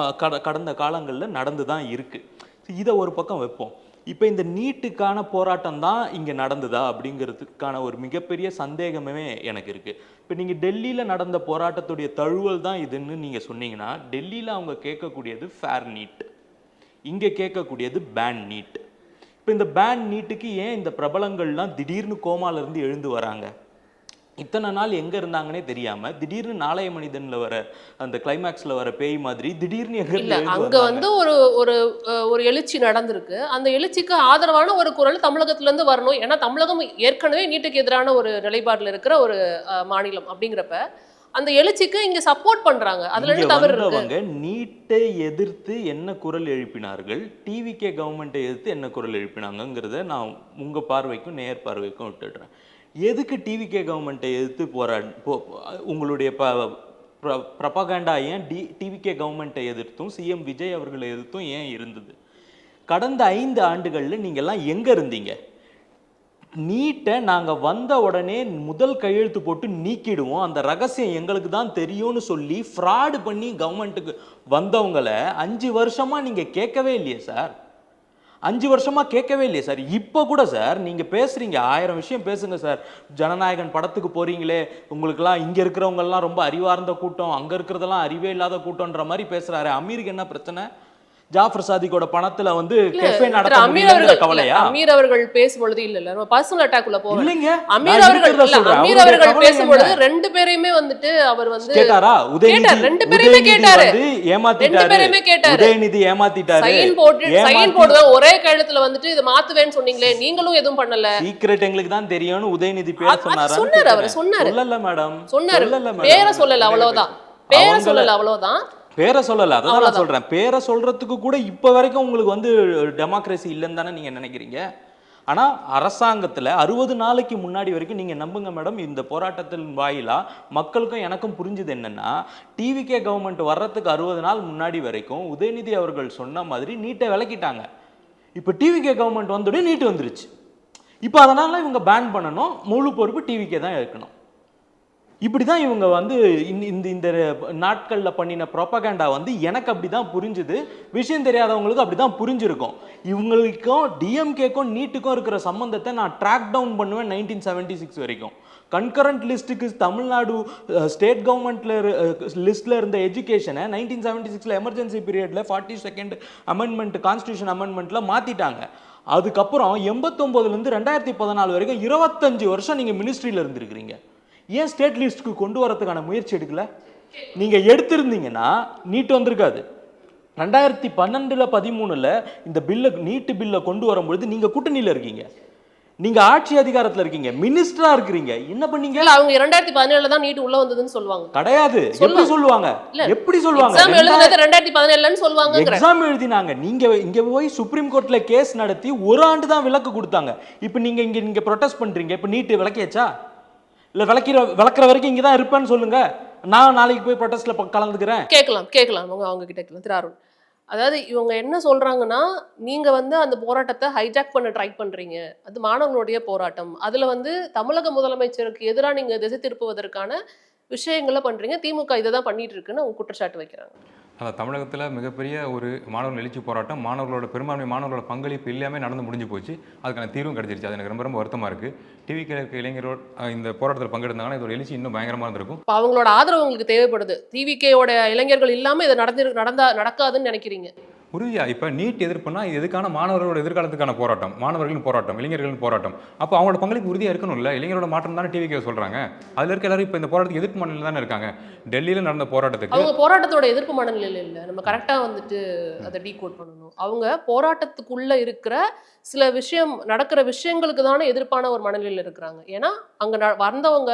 கடந்த காலங்களில் நடந்து தான் இருக்குது. இதை ஒரு பக்கம் வைப்போம். இப்போ இந்த நீட்டுக்கான போராட்டம் தான் இங்கே நடந்ததா அப்படிங்கிறதுக்கான ஒரு மிகப்பெரிய சந்தேகமே எனக்கு இருக்குது. இப்போ நீங்கள் டெல்லியில் நடந்த போராட்டத்துடைய தழுவல் தான் இதுன்னு நீங்கள் சொன்னீங்கன்னா, டெல்லியில் அவங்க கேட்கக்கூடியது ஃபேர் நீட், இங்கே கேட்கக்கூடியது பேன் நீட். இப்போ இந்த பேன் நீட்டுக்கு ஏன் இந்த பிரபலங்கள்லாம் திடீர்னு கோமாலேருந்து எழுந்து வராங்க? இத்தனை நாள் எங்கே இருந்தாங்கன்னே தெரியாமல் திடீர்னு நாளைய மனிதனில் வர அந்த கிளைமேக்ஸில் வர பேய் மாதிரி திடீர்னு இல்லை, அங்கே வந்து ஒரு எழுச்சி நடந்திருக்கு. அந்த எழுச்சிக்கு ஆதரவான ஒரு குரல் தமிழகத்திலேருந்து வரணும். ஏன்னா தமிழகம் ஏற்கனவே நீட்டுக்கு எதிரான ஒரு நிலைப்பாட்டில் இருக்கிற ஒரு மாநிலம் அப்படிங்கிறப்ப அந்த எழுச்சிக்கு இங்க சப்போர்ட் பண்றாங்க. அதுல இருந்து தவறு இருக்கு. நீட்டை எதிர்த்து என்ன குரல் எழுப்பினார்கள், டிவிகே கவர்மெண்ட்டை எதிர்த்து என்ன குரல் எழுப்பினாங்கிறத நான் உங்க பார்வைக்கும் நேர் பார்வைக்கும் விட்டுடுறேன். எதுக்கு டிவிகே கவர்மெண்ட்டை எதிர்த்து உங்களுடைய ப்ரொபகண்டா ஏன் டிவிகே கவர்மெண்ட்டை எதிர்த்தும் சிஎம் விஜய் அவர்களை எதிர்த்தும் ஏன் இருந்தது? கடந்த 5 ஆண்டுகளில் நீங்கள்லாம் எங்கே இருந்தீங்க? நீட்டை நாங்கள் வந்த உடனே முதல் கையெழுத்து போட்டு நீக்கிடுவோம், அந்த ரகசியம் எங்களுக்கு தான் தெரியும்னு சொல்லி ஃப்ராடு பண்ணி கவர்மெண்ட்டுக்கு வந்தவங்களை 5 வருஷமாக நீங்கள் கேட்கவே இல்லையே சார். 5 வருஷமாக கேட்கவே இல்லையே சார். இப்போ கூட சார் நீங்கள் பேசுகிறீங்க, 1000 விஷயம் பேசுங்க சார். ஜனநாயகன் படத்துக்கு போகிறீங்களே, உங்களுக்கெல்லாம் இங்கே இருக்கிறவங்கெல்லாம் ரொம்ப அறிவார்ந்த கூட்டம், அங்கே இருக்கிறதெல்லாம் அறிவே இல்லாத கூட்டம்ன்ற மாதிரி பேசுகிறாரு. அமீருக்கு என்ன பிரச்சனை? ஜாஃபர் சாதிக்கோட பணத்துல வந்து கெஃபே நடத்த முடியலங்கிற கவலையா? அமீர் அவர்கள் பேசும்பொழுது இல்ல நம்ம பர்சனல் அட்டாக்குள்ள போறோம். இல்லங்க, அமீர் அவர்கள் பேசும்பொழுது 2 பேரையுமே வந்துட்டு அவர் வந்து கேட்டாரா? உதயநிதி 2 பேரையுமே கேட்டாரு, ஏமாத்திட்டாரு. 2 பேரையுமே கேட்டாரு. உதயநிதி ஏமாத்திட்டாரு. சைன் போட்டு ஒரே கழுத்துல வந்துட்டு இத மாத்துவேன்னு சொன்னீங்களே, நீங்களும் எதுவும் பண்ணல. சீக்ரெட் எங்களுக்கு தான் தெரியும்னு உதயநிதி பேர் சொன்னாரா? சொன்னாரு, அவர் சொன்னாரு. சொல்லல மேடம், சொன்னாரு. பேரை சொல்லல, அவ்வளவுதான். பேரை சொல்லல, அவ்வளவுதான். பேரை சொல்லல, அதான் நான் சொல்றேன். பேரை சொல்றதுக்கு கூட இப்ப வரைக்கும் உங்களுக்கு வந்து டெமோக்ரஸி இல்லைன்னு தானே நீங்க நினைக்கிறீங்க. ஆனா அரசாங்கத்துல 60 நாளைக்கு முன்னாடி வரைக்கும் நீங்க நம்புங்க மேடம், இந்த போராட்டத்தின் வாயிலா மக்களுக்கும் எனக்கும் புரிஞ்சுது என்னன்னா, டிவிகே கவர்மெண்ட் வர்றதுக்கு 60 நாள் முன்னாடி வரைக்கும் உதயநிதி அவர்கள் சொன்ன மாதிரி நீட்டை விலக்கிட்டாங்க. இப்ப டிவிகே கவர்மெண்ட் வந்தோடனே நீட்டு வந்துருச்சு. இப்ப அதனால இவங்க பேன் பண்ணணும், முழு பொறுப்பு டிவிகே தான் இருக்கணும். இப்படிதான் இவங்க வந்து இந்த நாட்களில் பண்ணின ப்ரோபகண்டா வந்து எனக்கு அப்படிதான் புரிஞ்சுது. விஷயம் தெரியாதவங்களுக்கு அப்படிதான் புரிஞ்சிருக்கும். இவங்களுக்கும் டிஎம்கேக்கும் நீட்டுக்கும் இருக்கிற சம்பந்தத்தை நான் ட்ராக் டவுன் பண்ணுவேன் 1976 வரைக்கும். கன்கரண்ட் லிஸ்ட்டுக்கு தமிழ்நாடு ஸ்டேட் கவர்மெண்ட்ல லிஸ்ட்ல இருந்த எஜுகேஷனை 1976 எமர்ஜென்சி பீரியட்ல 42nd அமெண்ட்மெண்ட் கான்ஸ்டியூஷன் அமெண்ட்மெண்ட்ல மாத்திட்டாங்க. அதுக்கப்புறம் 89லேருந்து 2014 வரைக்கும் 25 வருஷம் நீங்க மினிஸ்ட்ரியில இருந்திருக்கிறீங்க. ஏன் ஸ்டேட் லிஸ்ட்டுக்கு கொண்டு வரதுக்கான முயற்சி எடுக்கல? நீங்க எடுத்திருந்தீங்கன்னா நீட் வந்திருக்காது. 2012-13 இந்த நீட்டு பில்லை கொண்டு வரும்பொழுது நீங்க கூட்டணியில இருக்கீங்க, நீங்க ஆட்சி அதிகாரத்துல இருக்கீங்க, மினிஸ்டரா இருக்கிறீங்க. என்ன பண்ணீங்க? அவங்க 2017 தான் நீட் உள்ள வந்ததுன்னு சொல்லுவாங்க. கிடையாது. எப்படி சொல்லுவாங்க? எப்படி சொல்லுவாங்க? எக்ஸாம் எழுதுனது 2017ன்னு சொல்வாங்க. எக்ஸாம் எழுதினாங்க. நீங்க இங்க போய் சுப்ரீம் கோர்ட்ல கேஸ் நடத்தி 1 ஆண்டு தான் விலக்கு கொடுத்தாங்க. இப்போ நீங்க ப்ரொடெஸ்ட் பண்றீங்க. இப்போ நீட் விலக்கியாச்சா? இல்ல விளக்குற வரைக்கும் இங்க தான் இருப்பேன்னு சொல்லுங்க, நான் நாளைக்கு போய் ப்ரொடெஸ்ட்ல கலந்துக்கிறேன். கேட்கலாம் அவங்க கிட்ட கேட்கலாம். திரு அருண், அதாவது இவங்க என்ன சொல்றாங்கன்னா, நீங்க வந்து அந்த போராட்டத்தை ஹைஜாக் பண்ண ட்ரை பண்றீங்க, அது மாணவர்களுடைய போராட்டம், அதுல வந்து தமிழக முதலமைச்சருக்கு எதிராக நீங்க திசை திருப்புவதற்கான விஷயங்களை பண்றீங்க, திமுக இதை தான் பண்ணிட்டு இருக்குன்னு அவங்க குற்றச்சாட்டு வைக்கிறாங்க. அதான் தமிழகத்தில் மிகப்பெரிய ஒரு மாணவர்கள் எழுச்சி போராட்டம், மாணவர்களோட பெரும்பான்மை மாணவர்களோட பங்களிப்பு எல்லாமே நடந்து முடிஞ்சு போச்சு. அதுக்கான தீர்வும் கிடைச்சிருச்சு. அது எனக்கு ரொம்ப ரொம்ப வருத்தமாக இருக்குது. டிவிக்கு இருக்க இளைஞரோட இந்த போராட்டத்தில் பங்கெடுத்தாங்கன்னா இதோட எழுச்சி இன்னும் பயங்கரமாக இருந்திருக்கும். இப்போ அவங்களோட ஆதரவு உங்களுக்கு தேவைப்படுது. டிவிகேயோட இளைஞர்கள் இல்லாமல் இதை நடக்காதுன்னு நினைக்கிறீங்க? உறுதியா இப்போ நீட் எதிர்ப்புனா இது எதுக்கான மாணவர்களோட எதிர்காலத்துக்கான போராட்டம், மாணவர்களின் போராட்டம், இளைஞர்களின் போராட்டம். அப்போ அவங்களோட பங்களிப்பு உறுதியாக இருக்கணும்ல. இளைஞரோட மாற்றம் தானே டிவிக்கே சொல்கிறாங்க. அதில் இருக்க எல்லாரும் இப்போ இந்த போராட்டத்துக்கு எதிர்ப்பு மனநிலையில் தானே இருக்காங்க. டெல்லியில் நடந்த போராட்டத்துக்கு அவங்க போராட்டத்தோட எதிர்ப்பு மனநிலையில் இல்லை. நம்ம கரெக்டாக வந்துட்டு அதை டீகோட் பண்ணணும். அவங்க போராட்டத்துக்குள்ள இருக்கிற சில நடக்கிற விஷயங்களுக்கு தானே எதிர்ப்பான ஒரு மனநிலையில் இருக்கிறாங்க. ஏன்னா அங்கே வந்தவங்க,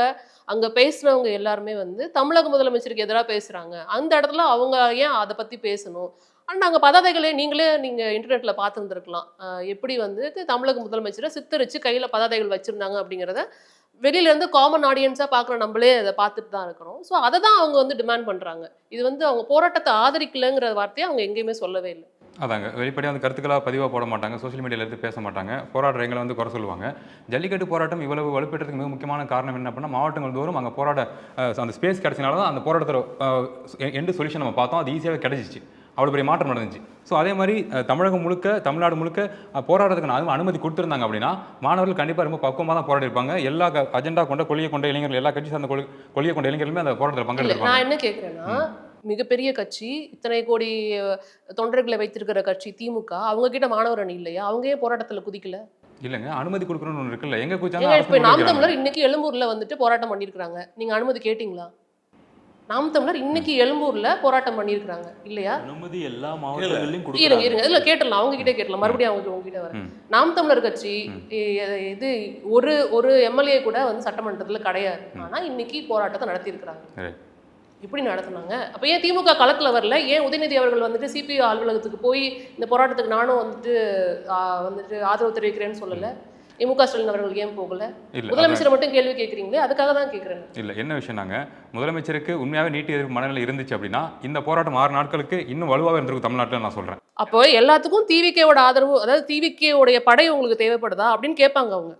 அங்கே பேசுனவங்க எல்லாருமே வந்து தமிழக முதலமைச்சருக்கு எதிராக பேசுகிறாங்க. அந்த இடத்துல அவங்க ஏன் அதை பற்றி பேசணும்? ஆனால் நாங்கள் பதாதைகளே நீங்கள் இன்டர்நெட்டில் பார்த்துருந்துருக்கலாம். எப்படி வந்து தமிழக முதலமைச்சரை சித்தரித்து கையில் பதாதைகள் வச்சுருந்தாங்க அப்படிங்கிறத வெளியிலேருந்து காமன் ஆடியன்ஸாக பார்க்குற நம்மளே அதை பார்த்துட்டு தான் இருக்கிறோம். ஸோ அதை தான் அவங்க வந்து டிமாண்ட் பண்ணுறாங்க. இது வந்து அவங்க போராட்டத்தை ஆதரிக்கலைங்கிற வார்த்தையை அவங்க எங்கேயுமே சொல்லவே இல்லை. அதாங்க வெளிப்படையாக அந்த கருத்துக்களாக பதிவாக போட மாட்டாங்க, சோஷியல் மீடியாவில் எடுத்து பேச மாட்டாங்க, போராடுறவங்களை வந்து குறை சொல்லுவாங்க. ஜல்லிக்கட்டு போராட்டம் இவ்வளவு வலுப்பெற்றதுக்கு மிக முக்கியமான காரணம் என்ன அப்படின்னா, மாவட்டங்கள் தோறும் அங்கே போராட அந்த ஸ்பேஸ் கிடைச்சனால தான் அந்த போராட்டத்தோட எண்டு சொல்யூஷன் நம்ம பார்த்தோம். அது ஈஸியாகவே கிடைச்சிச்சு, அவ்வளோ பெரிய மாற்றம் நடந்துச்சு. ஸோ அதே மாதிரி தமிழகம் முழுக்க, தமிழ்நாடு முழுக்க போராட்டத்துக்கு அனுமதி கொடுத்துருந்தாங்க அப்படின்னா மாணவர்கள் கண்டிப்பாக ரொம்ப பக்குவமாக தான் போராடி இருப்பாங்க. எல்லா அஜெண்டா கொண்ட கொள்கை கொண்ட இளைஞர்கள், எல்லா கட்சி சார்ந்த கொள்கை கொண்ட இளைஞர்களுமே அந்த போராட்டத்தில் பங்கெடுத்திருப்பாங்க. நான் என்ன கேட்குறேன்னா, மிகப்பெரிய கட்சி, இத்தனை கோடி தொண்டர்களை வைத்திருக்கிற கட்சி திமுக, அவங்க கிட்ட மாணவர் அணி இல்லையா? அவங்க ஏன் போராட்டத்தில் குதிக்கல? இல்லைங்க, அனுமதி கொடுக்கணும்னு ஒன்று இருக்குல்ல. எங்க இப்போ குதிச்சாங்க? நாம் தமிழர் இன்னைக்கு எழும்பூர்ல வந்துட்டு போராட்டம் பண்ணியிருக்காங்க. நீங்க அனுமதி கேட்டீங்களா? நாம் தமிழர் இன்னைக்கு எழும்பூர்ல போராட்டம் பண்ணியிருக்காங்க இல்லையா? அனுமதி எல்லா மாவட்டங்களிலும் இருங்க இல்ல கேட்டலாம், அவங்க கிட்டே கேட்டலாம். மறுபடியும் அவங்க கிட்ட வர நாம் தமிழர் கட்சி இது ஒரு எம்எல்ஏ கூட வந்து சட்டமன்றத்துல கிடையாது. ஆனா இன்னைக்கு போராட்டத்தை நடத்தி இருக்கிறாங்க. இப்படி நடத்தினாங்க. அப்போ ஏன் திமுக களத்தில் வரல? ஏன் உதயநிதி அவர்கள் வந்துட்டு சிபிஐ அலுவலகத்துக்கு போய் இந்த போராட்டத்துக்கு நானும் வந்துட்டு ஆதரவு தெரிவிக்கிறேன்னு சொல்லலை? திமுக ஸ்டாலின் அவர்கள் ஏன் போகல? முதலமைச்சரை மட்டும் கேள்வி கேட்குறீங்களே, அதுக்காக தான் கேட்குறேன். இல்லை, என்ன விஷயம்னாங்க, முதலமைச்சருக்கு உண்மையாகவே நீட் எதிர்ப்பு மனநிலை இருந்துச்சு அப்படின்னா இந்த போராட்டம் 6 நாட்களுக்கு இன்னும் வலுவாக இருந்திருக்கும் தமிழ்நாட்டில், நான் சொல்கிறேன். அப்போ எல்லாத்துக்கும் டிவிகேவோட ஆதரவு, அதாவது டிவிகேவுடைய படை உங்களுக்கு தேவைப்படுதா அப்படின்னு கேட்பாங்க அவங்க.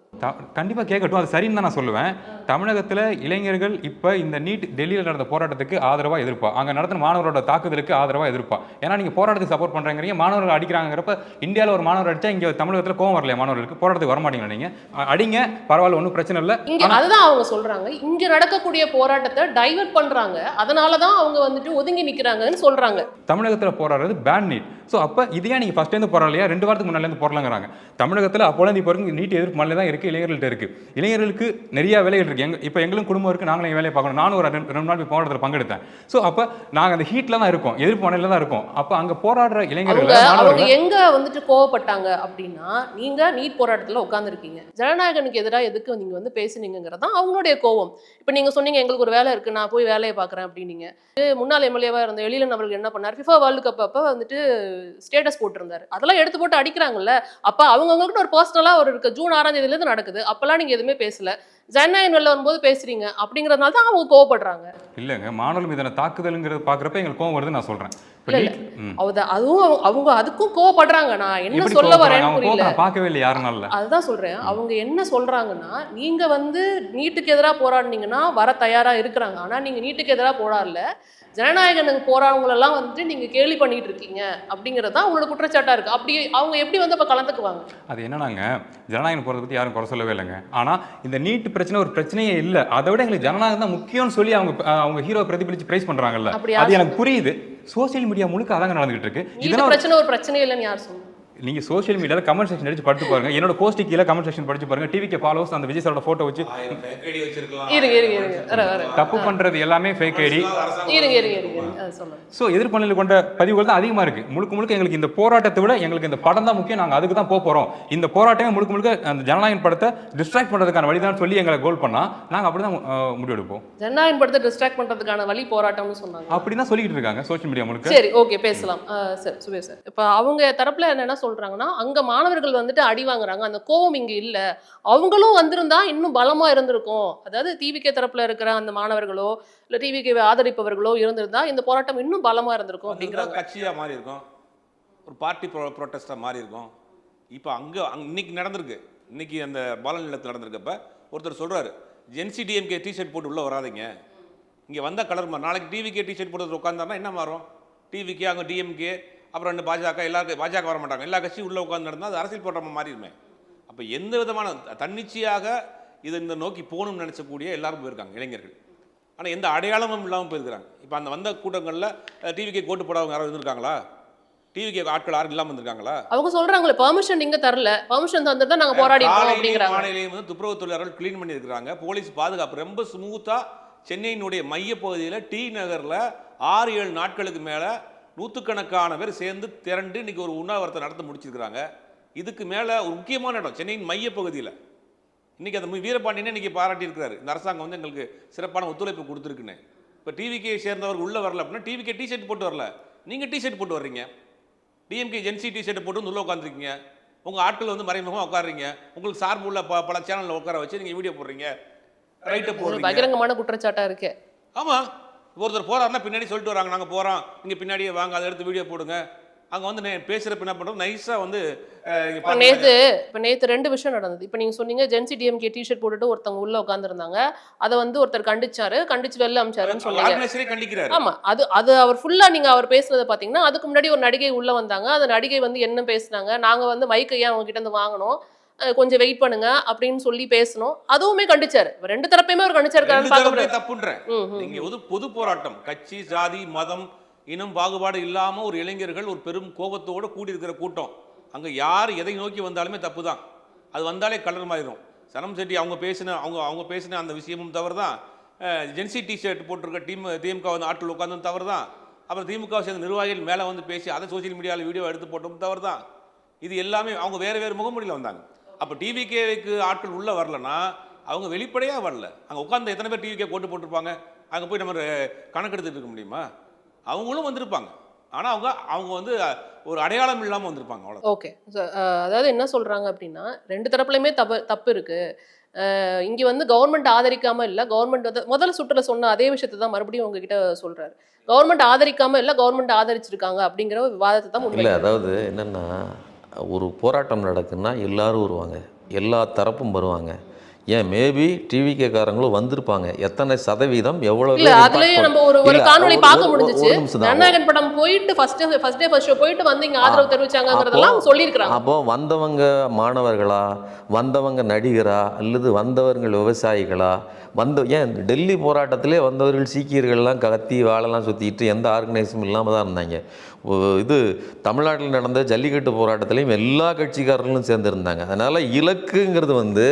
கண்டிப்பாக கேட்கட்டும், அது சரின்னு தான் நான் சொல்லுவேன். தமிழகத்தில் இளைஞர்கள் இப்போ இந்த நீட் டெல்லியில் நடந்த போராட்டத்துக்கு ஆதரவாக எதிர்ப்பா, அங்கே நடத்தின மாணவரோட தாக்குதலுக்கு ஆதரவாக எதிர்ப்பா. ஏன்னா நீங்கள் போராட்டத்துக்கு சப்போர்ட் பண்ணுறீங்க, மாணவர்கள் அடிக்கிறாங்கிறப்ப இந்தியாவில் ஒரு மாணவர் அடிச்சா இங்கே தமிழகத்தில் கோவம் வரலையா? மாணவர்களுக்கு போராட்டத்துக்கு வரமாட்டீங்களா? நீங்கள் அடிங்க, பரவாயில்ல, ஒன்றும் பிரச்சனை இல்லை. இங்கே அதுதான் அவங்க சொல்கிறாங்க. இங்கே நடக்கக்கூடிய போராட்டத்தை டைவர்ட் பண்ணுறாங்க, அதனால தான் அவங்க வந்துட்டு ஒதுங்கி நிற்கிறாங்கன்னு சொல்கிறாங்க. தமிழகத்தில் போராடுறது பேன் நீட். ஸோ அப்போ இதையா நீங்கள் ஃபஸ்ட்டேருந்து போராடலையா? 2 வாரத்துக்கு முன்னாலேருந்து போராடலாங்கிறாங்க. தமிழகத்தில் அப்போலேருந்து இப்போ வரைக்கும் நீட் எதிர்ப்பு மனநிலை தான் இருக்குது, இளைஞர்கள்ட்ட இருக்குது. இளைஞர்களுக்கு நிறைய வேலைகள் இருக்குது. இப்போ எங்களும் குடும்பம் இருக்குது, நாங்களும் என் வேலையை பார்க்கணும். நானும் ஒரு 2 நாள் போராட்டத்தில் பங்கெடுத்தேன். ஸோ அப்போ நாங்கள் அந்த ஹீட்டில் தான் இருக்கோம், எதிர்ப்பு மனநிலையில் தான் இருக்கோம். அப்போ அங்கே போராடுற இளைஞர்கள் அவங்க எங்கே வந்துட்டு கோவப்பட்டாங்க அப்படின்னா, நீங்கள் நீட் போராட்டத்தில் உட்காந்துருக்கீங்க, ஜனநாயகனுக்கு எதிராக எதுக்கு நீங்கள் வந்து பேசுனீங்கிறது தான் அவங்களுடைய கோவம். இப்போ நீங்கள் சொன்னீங்க எங்களுக்கு ஒரு வேலை இருக்குது, நான் போய் வேலையை பார்க்குறேன் அப்படின்னீங்க. முன்னாள் எம்எல்ஏவாக இருந்த எழிலன் அவர்கள் என்ன பண்ணார்? FIFA வேர்ல்டு கப் அப்போ வந்துட்டு ஸ்டேட்டஸ் போட்டிருந்தாரு. அதெல்லாம் எடுத்து போட்டு அடிக்கிறாங்கல்ல. அப்போ அவங்கவுங்ககிட்ட ஒரு பர்சனலாக ஒரு இருக்கு. ஜூன் 6ஆம் தேதியிலேருந்து நடக்குது. அப்போல்லாம் நீங்கள் எதுவுமே பேசல, ஜனநாயகம் வெளில வரும்போது பேசுறீங்க அப்படிங்கிறதுனால தான் அவங்க கோவப்படுறாங்க. இல்லைங்க, மாணவர் மீதான தாக்குதலுங்கிறது பார்க்குறப்ப எங்களுக்கு கோவம் வருது, நான் சொல்கிறேன். அதுவும் அவங்க அதுக்கும் கோவப்படுறாங்க. நான் என்ன சொல்ல வரேன்னு புரியல, பார்க்கவே இல்லை யாருனால. அதுதான் சொல்றேன். அவங்க என்ன சொல்றாங்கன்னா, நீங்க வந்து நீட்டுக்கு எதிராக போராடினீங்கன்னா வர தயாரா இருக்கிறாங்க. ஆனா நீங்க நீட்டுக்கு எதிராக போராடல, ஜனநாயகனுக்கு போறவங்களெல்லாம் வந்துட்டு நீங்க கேலி பண்ணிட்டு இருக்கீங்க அப்படிங்கிறது தான் அவங்களோட குற்றச்சாட்டா இருக்கு. அப்படி அவங்க எப்படி வந்து அப்ப கலந்துக்குவாங்க? அது என்னன்னாங்க, ஜனநாயகம் போறதை பத்தி யாரும் குறை சொல்லவே இல்லைங்க. ஆனா இந்த நீட் பிரச்சனை ஒரு பிரச்சனையே இல்லை, அதை விட எங்களுக்கு ஜனநாயகம் தான் முக்கியம்னு சொல்லி அவங்க ஹீரோ பிரதிபலிச்சு பிரைஸ் பண்றாங்கல்ல, அது எனக்கு புரியுது. சோசியல் மீடியா முழுக்க அதாங்க நடந்துகிட்டு இருக்கு. இதெல்லாம் பிரச்சனை ஒரு பிரச்சனை இல்லைன்னு யார் சொல்லுங்க? நீங்க சோஷியல் மீடியால கமெண்ட் செக்ஷன் எடுத்து படிச்சு பாருங்க. என்னோட போஸ்ட் கீழே கமெண்ட் செக்ஷன் படிச்சு பாருங்க. டிவிக்கு ஃபாலோவர்ஸ் அந்த விஜய் சாரோட போட்டோ வச்சு தப்பு பண்றது எல்லாமே ஃபேக் ஐடி. சோ எதிர்ப்பு கொண்ட பதிவுகள் தான் அதிகமா இருக்கு. முழுக்க முழுக்க எங்களுக்கு இந்த போராட்டத்தை விட எங்களுக்கு இந்த படம் தான் முக்கியம், நாங்க அதுக்கு தான் போறோம். இந்த போராட்டமே முழுக்க முழுக்க அந்த ஜனநாயகம் படத்தை டிஸ்ட்ராக்ட் பண்றதுக்கான வழிதான் சொல்லி எங்களை கோல் பண்ணா நாங்க அப்படிதான் முடிவெடுப்போம். ஜனநாயகம் படத்தை டிஸ்ட்ராக்ட் பண்றதுக்கான வழி போராட்டம்னு சொன்னாங்க. அப்படிதான் சொல்லிட்டு இருக்காங்க சோஷியல் மீடியா முழுக்க. சரி, ஓகே, பேசலாம். சார் சுபேஷ் சார், இப்போ அவங்க தரப்புல என்ன சொல்றாங்கன்னா, அங்க மாணவர்கள் வந்துட்டு அடி வாங்குறாங்க, அந்த கோவம் இங்க இல்ல, அவங்களும் வந்திருந்தா இன்னும் பலமா இருந்திருக்கும். அதாவது டிவிகே தரப்புல இருக்கிற அந்த மாணவர்களோ இல்ல டிவிகே ஆதரிப்பவர்களோ இருந்திருந்தா இந்த போராட்டம் இன்னும் பலமா இருந்திருக்கும் அப்படிங்கிற கட்சியா மாறி இருக்கும், ஒரு பார்ட்டி ப்ரொட்டஸ்டா மாறி இருக்கும். இப்போ இன்னைக்கு நடந்திருக்கு, இன்னைக்கு அந்த பாலன் நிலத்தில் நடந்திருக்கப்ப ஒருத்தர் சொல்றாரு, ஜென்சி டிஎம்கே டிஷர்ட் போட்டு உள்ள வராதிங்க, இங்க வந்தா கலர் மாறும். நாளைக்கு டிவிகே டிஷர்ட் போட்டு உட்காந்தாருன்னா என்ன மாறும்? டிவிகே அங்கே டிஎம்கே அப்புறம் ரெண்டு பாஜக, எல்லாருக்கும் பாஜக வர மாட்டாங்க, எல்லா கட்சியும் உள்ளே உட்காந்து நடந்தால் அது அரசியல் போராட்டமாக மாறிடுமே. அப்போ எந்த விதமான தன்னிச்சையாக இதை இந்த நோக்கி போகணும்னு நினச்சக்கூடிய எல்லாரும் போயிருக்காங்க இளைஞர்கள். ஆனால் எந்த அடையாளமும் இல்லாமல் போயிருக்கிறாங்க. இப்போ அந்த வந்த கூட்டங்களில் டிவிக்கு கோட்டு போடாதவங்க யாரும் இருந்திருக்காங்களா? டிவிக்கு ஆட்கள் யாரும் இல்லாமல் இருந்திருக்காங்களா? அவங்க சொல்றாங்களே பெர்மிஷன் நீங்க தரல, பெர்மிஷன் தந்துட்டு தான் நாங்க போராடி இருக்கோம் அப்படிங்கறாங்க. மாநிலையும் வந்து துப்புரவு தொழிலாளர்கள் க்ளீன் பண்ணி இருக்காங்க. போலீஸ் பாதுகாப்பு ரொம்ப ஸ்மூத்தா சென்னையினுடைய மைய பகுதியில் டி நகர்ல 6-7 நாட்களுக்கு மேல நூற்றுக்கணக்கான பேர் சேர்ந்து திரண்டு இன்னைக்கு ஒரு உண்ணாவிரத்தை நடத்த முடிச்சிருக்கிறாங்க. இதுக்கு மேல ஒரு முக்கியமான இடம் சென்னையின் மைய பகுதியில் இன்னைக்கு அந்த வீரபாண்டியனே இன்னைக்கு பாராட்டி இருக்கிறாரு. இந்த அரசாங்கம் வந்து எங்களுக்கு சிறப்பான ஒத்துழைப்பு கொடுத்துருக்குன்னு. இப்போ டிவிகே சேர்ந்தவர் உள்ள வரல அப்படின்னா டிவிகே டிஷர்ட் போட்டு வரல, நீங்க டிஷர்ட் போட்டு வர்றீங்க. டிஎம்கே ஜென்சி டிஷர்ட் போட்டு வந்து உள்ள உட்காந்துருக்கீங்க. உங்க ஆட்கள் வந்து மறைமுகமாக உட்காடுறீங்க. உங்களுக்கு சார்பு உள்ள பல சேனலில் உட்கார வச்சு நீங்க வீடியோ போடுறீங்க, ரைட்டை போடுறீங்க. பகிரங்கமான குற்றச்சாட்டா இருக்கு. ஆமா, ஒருத்தர் போறாருன்னா பின்னாடி சொல்லிட்டு வராங்க, நாங்க போறோம், நீங்க பின்னாடியே வாங்க, அதை எடுத்து வீடியோ போடுங்க. அங்க வந்து பேசுறப்ப என்ன பண்றோம், நைஸா வந்து நேத்து 2 விஷயம் நடந்தது. இப்போ நீங்க சொன்னீங்க ஜென்சி டிஎம்கே டிஷர்ட் போட்டுட்டு ஒருத்தவங்க உள்ள உட்காந்துருந்தாங்க, அதை வந்து ஒருத்தர் கண்டிச்சு வெளில அமிச்சாருன்னு சொன்னாங்க. கண்டிக்கிறாரு. ஆமா, அது அவர் ஃபுல்லா நீங்க அவர் பேசுனதை பாத்தீங்கன்னா, அதுக்கு முன்னாடி ஒரு நடிகை உள்ள வந்தாங்க. அந்த நடிகை வந்து என்ன பேசுனாங்க, நாங்க வந்து மைக்கை ஏன் அவங்க கிட்ட இருந்து வாங்கணும், கொஞ்சம் வெயிட் பண்ணுங்க அப்படின்னு சொல்லி பேசணும். அதுவுமே கண்டிச்சாரு. 2 தரப்பையுமே அவர் கண்டிச்சாரு. தப்புன்றேன். நீங்க பொது போராட்டம், கட்சி ஜாதி மதம் இனம் பாகுபாடு இல்லாம ஒரு இளைஞர்கள் ஒரு பெரும் கோபத்தோட கூடி இருக்கிற கூட்டம், அங்க யார் எதை நோக்கி வந்தாலுமே தப்பு தான். அது வந்தாலே கலர் மாறிடும். சனம் செட்டி அவங்க பேசின அந்த விஷயமும் தவறு தான். ஜென்சி டிஷர்ட் போட்டிருக்க திமுக வந்து ஆட்கள் உட்காந்து தவறு தான். அப்புறம் திமுக சேர்ந்த நிர்வாகிகள் மேலே வந்து பேசி அதை சோசியல் மீடியாவில் வீடியோ எடுத்து போட்டோம் தவறு தான். இது எல்லாமே அவங்க வேறு முகமொழியில் வந்தாங்க. அப்போ டிவிகேக்கு ஆட்கள் உள்ளே வரலன்னா அவங்க வெளிப்படையாக வரல. அங்கே உட்காந்து எத்தனை பேர் டிவிகே போட்டிருப்பாங்க, அங்கே போய் நம்ம கணக்கெடுத்துட்டு இருக்க முடியுமா? அவங்களும் வந்திருப்பாங்க, ஆனால் அவங்க வந்து ஒரு அடையாளம் இல்லாமல் வந்திருப்பாங்க, அவ்வளோ. ஓகே, அதாவது என்ன சொல்றாங்க அப்படின்னா 2 தரப்புலையுமே தப்பு இருக்கு. இங்க வந்து கவர்மெண்ட் ஆதரிக்காம இல்லை, கவர்மெண்ட் வந்து முதல் சுற்றுல சொன்ன அதே விஷயத்தை தான் மறுபடியும் உங்ககிட்ட சொல்றாரு. கவர்மெண்ட் ஆதரிக்காம இல்லை, கவர்மெண்ட் ஆதரிச்சிருக்காங்க அப்படிங்கிற ஒரு விவாதத்தை தான் முன்வைக்கிறாங்க. இல்லை, அதாவது என்னென்னா, ஒரு போராட்டம் நடக்குன்னா எல்லாரும் வருவாங்க, எல்லா தரப்பும் வருவாங்க. ஏன் மேபி டிவிகேக்காரங்களும் வந்திருப்பாங்க. எத்தனை சதவீதம் எவ்வளவு இல்ல அதுலயும் நம்ம ஒரு காணொளி பார்க்க முடிஞ்சிச்சு. ஜனநாயகன் படம் போயிட்டு ஃபர்ஸ்ட் ஷோ போயிட்டு வந்து இங்க ஆதரவு தெரிவிச்சாங்கங்கறதெல்லாம் சொல்லியிருக்காங்க. அப்போ வந்தவங்க மாணவர்களா, வந்தவங்க நடிகரா, அல்லது வந்தவர்கள் விவசாயிகளா, ஏன் டெல்லி போராட்டத்திலே வந்தவர்கள் சீக்கியர்கள்லாம் கத்தி வாழெல்லாம் சுற்றிட்டு எந்த ஆர்கனைசேஷனும் இல்லாமல் தான் இருந்தாங்க. இது தமிழ்நாட்டில் நடந்த ஜல்லிக்கட்டு போராட்டத்திலையும் எல்லா கட்சிக்காரர்களும் சேர்ந்துருந்தாங்க. அதனால் இலக்குங்கிறது வந்து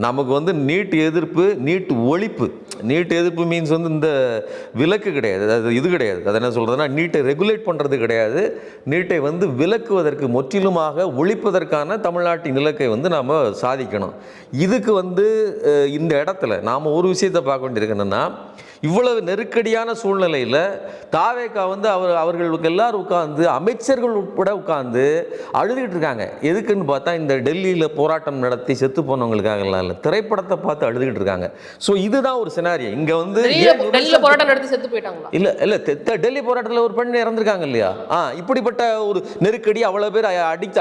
நமக்கு வந்து நீட் எதிர்ப்பு, நீட் ஒழிப்பு. நீட் எதிர்ப்பு மீன்ஸ் வந்து இந்த விலக்கு கிடையாது, அது இது கிடையாது. அது என்ன சொல்கிறதுனா, நீட்டை ரெகுலேட் பண்ணுறது கிடையாது, நீட்டை வந்து விலக்குவதற்கு முற்றிலுமாக ஒழிப்பதற்கான தமிழ்நாட்டின் இலக்கை வந்து நாம் சாதிக்கணும். இதுக்கு வந்து இந்த இடத்துல நாம் ஒரு விஷயத்தை பார்க்க வேண்டியிருக்கு. என்னென்னா, இவ்வளவு நெருக்கடியான சூழ்நிலையில் தாவேகா வந்து அவர்களுக்கு எல்லாரும் உட்கார்ந்து, அமைச்சர்கள் உட்பட உட்கார்ந்து அழுதுகிட்டு இருக்காங்க. எதுக்குன்னு பார்த்தா, இந்த டெல்லியில் போராட்டம் நடத்தி செத்து போனவங்களுக்காகலாம் இல்லை, திரைப்படத்தை பார்த்து அழுதுகிட்டு இருக்காங்க. ஸோ இதுதான் ஒரு சினாரியோ. இங்கே வந்து டெல்லியில் போராட்டம் நடத்தி செத்து போயிட்டாங்களா? இல்லை, டெல்லி போராட்டத்தில் ஒரு பெண் இறந்துருக்காங்க இல்லையா? இப்படிப்பட்ட ஒரு நெருக்கடி, அவ்வளோ பேர்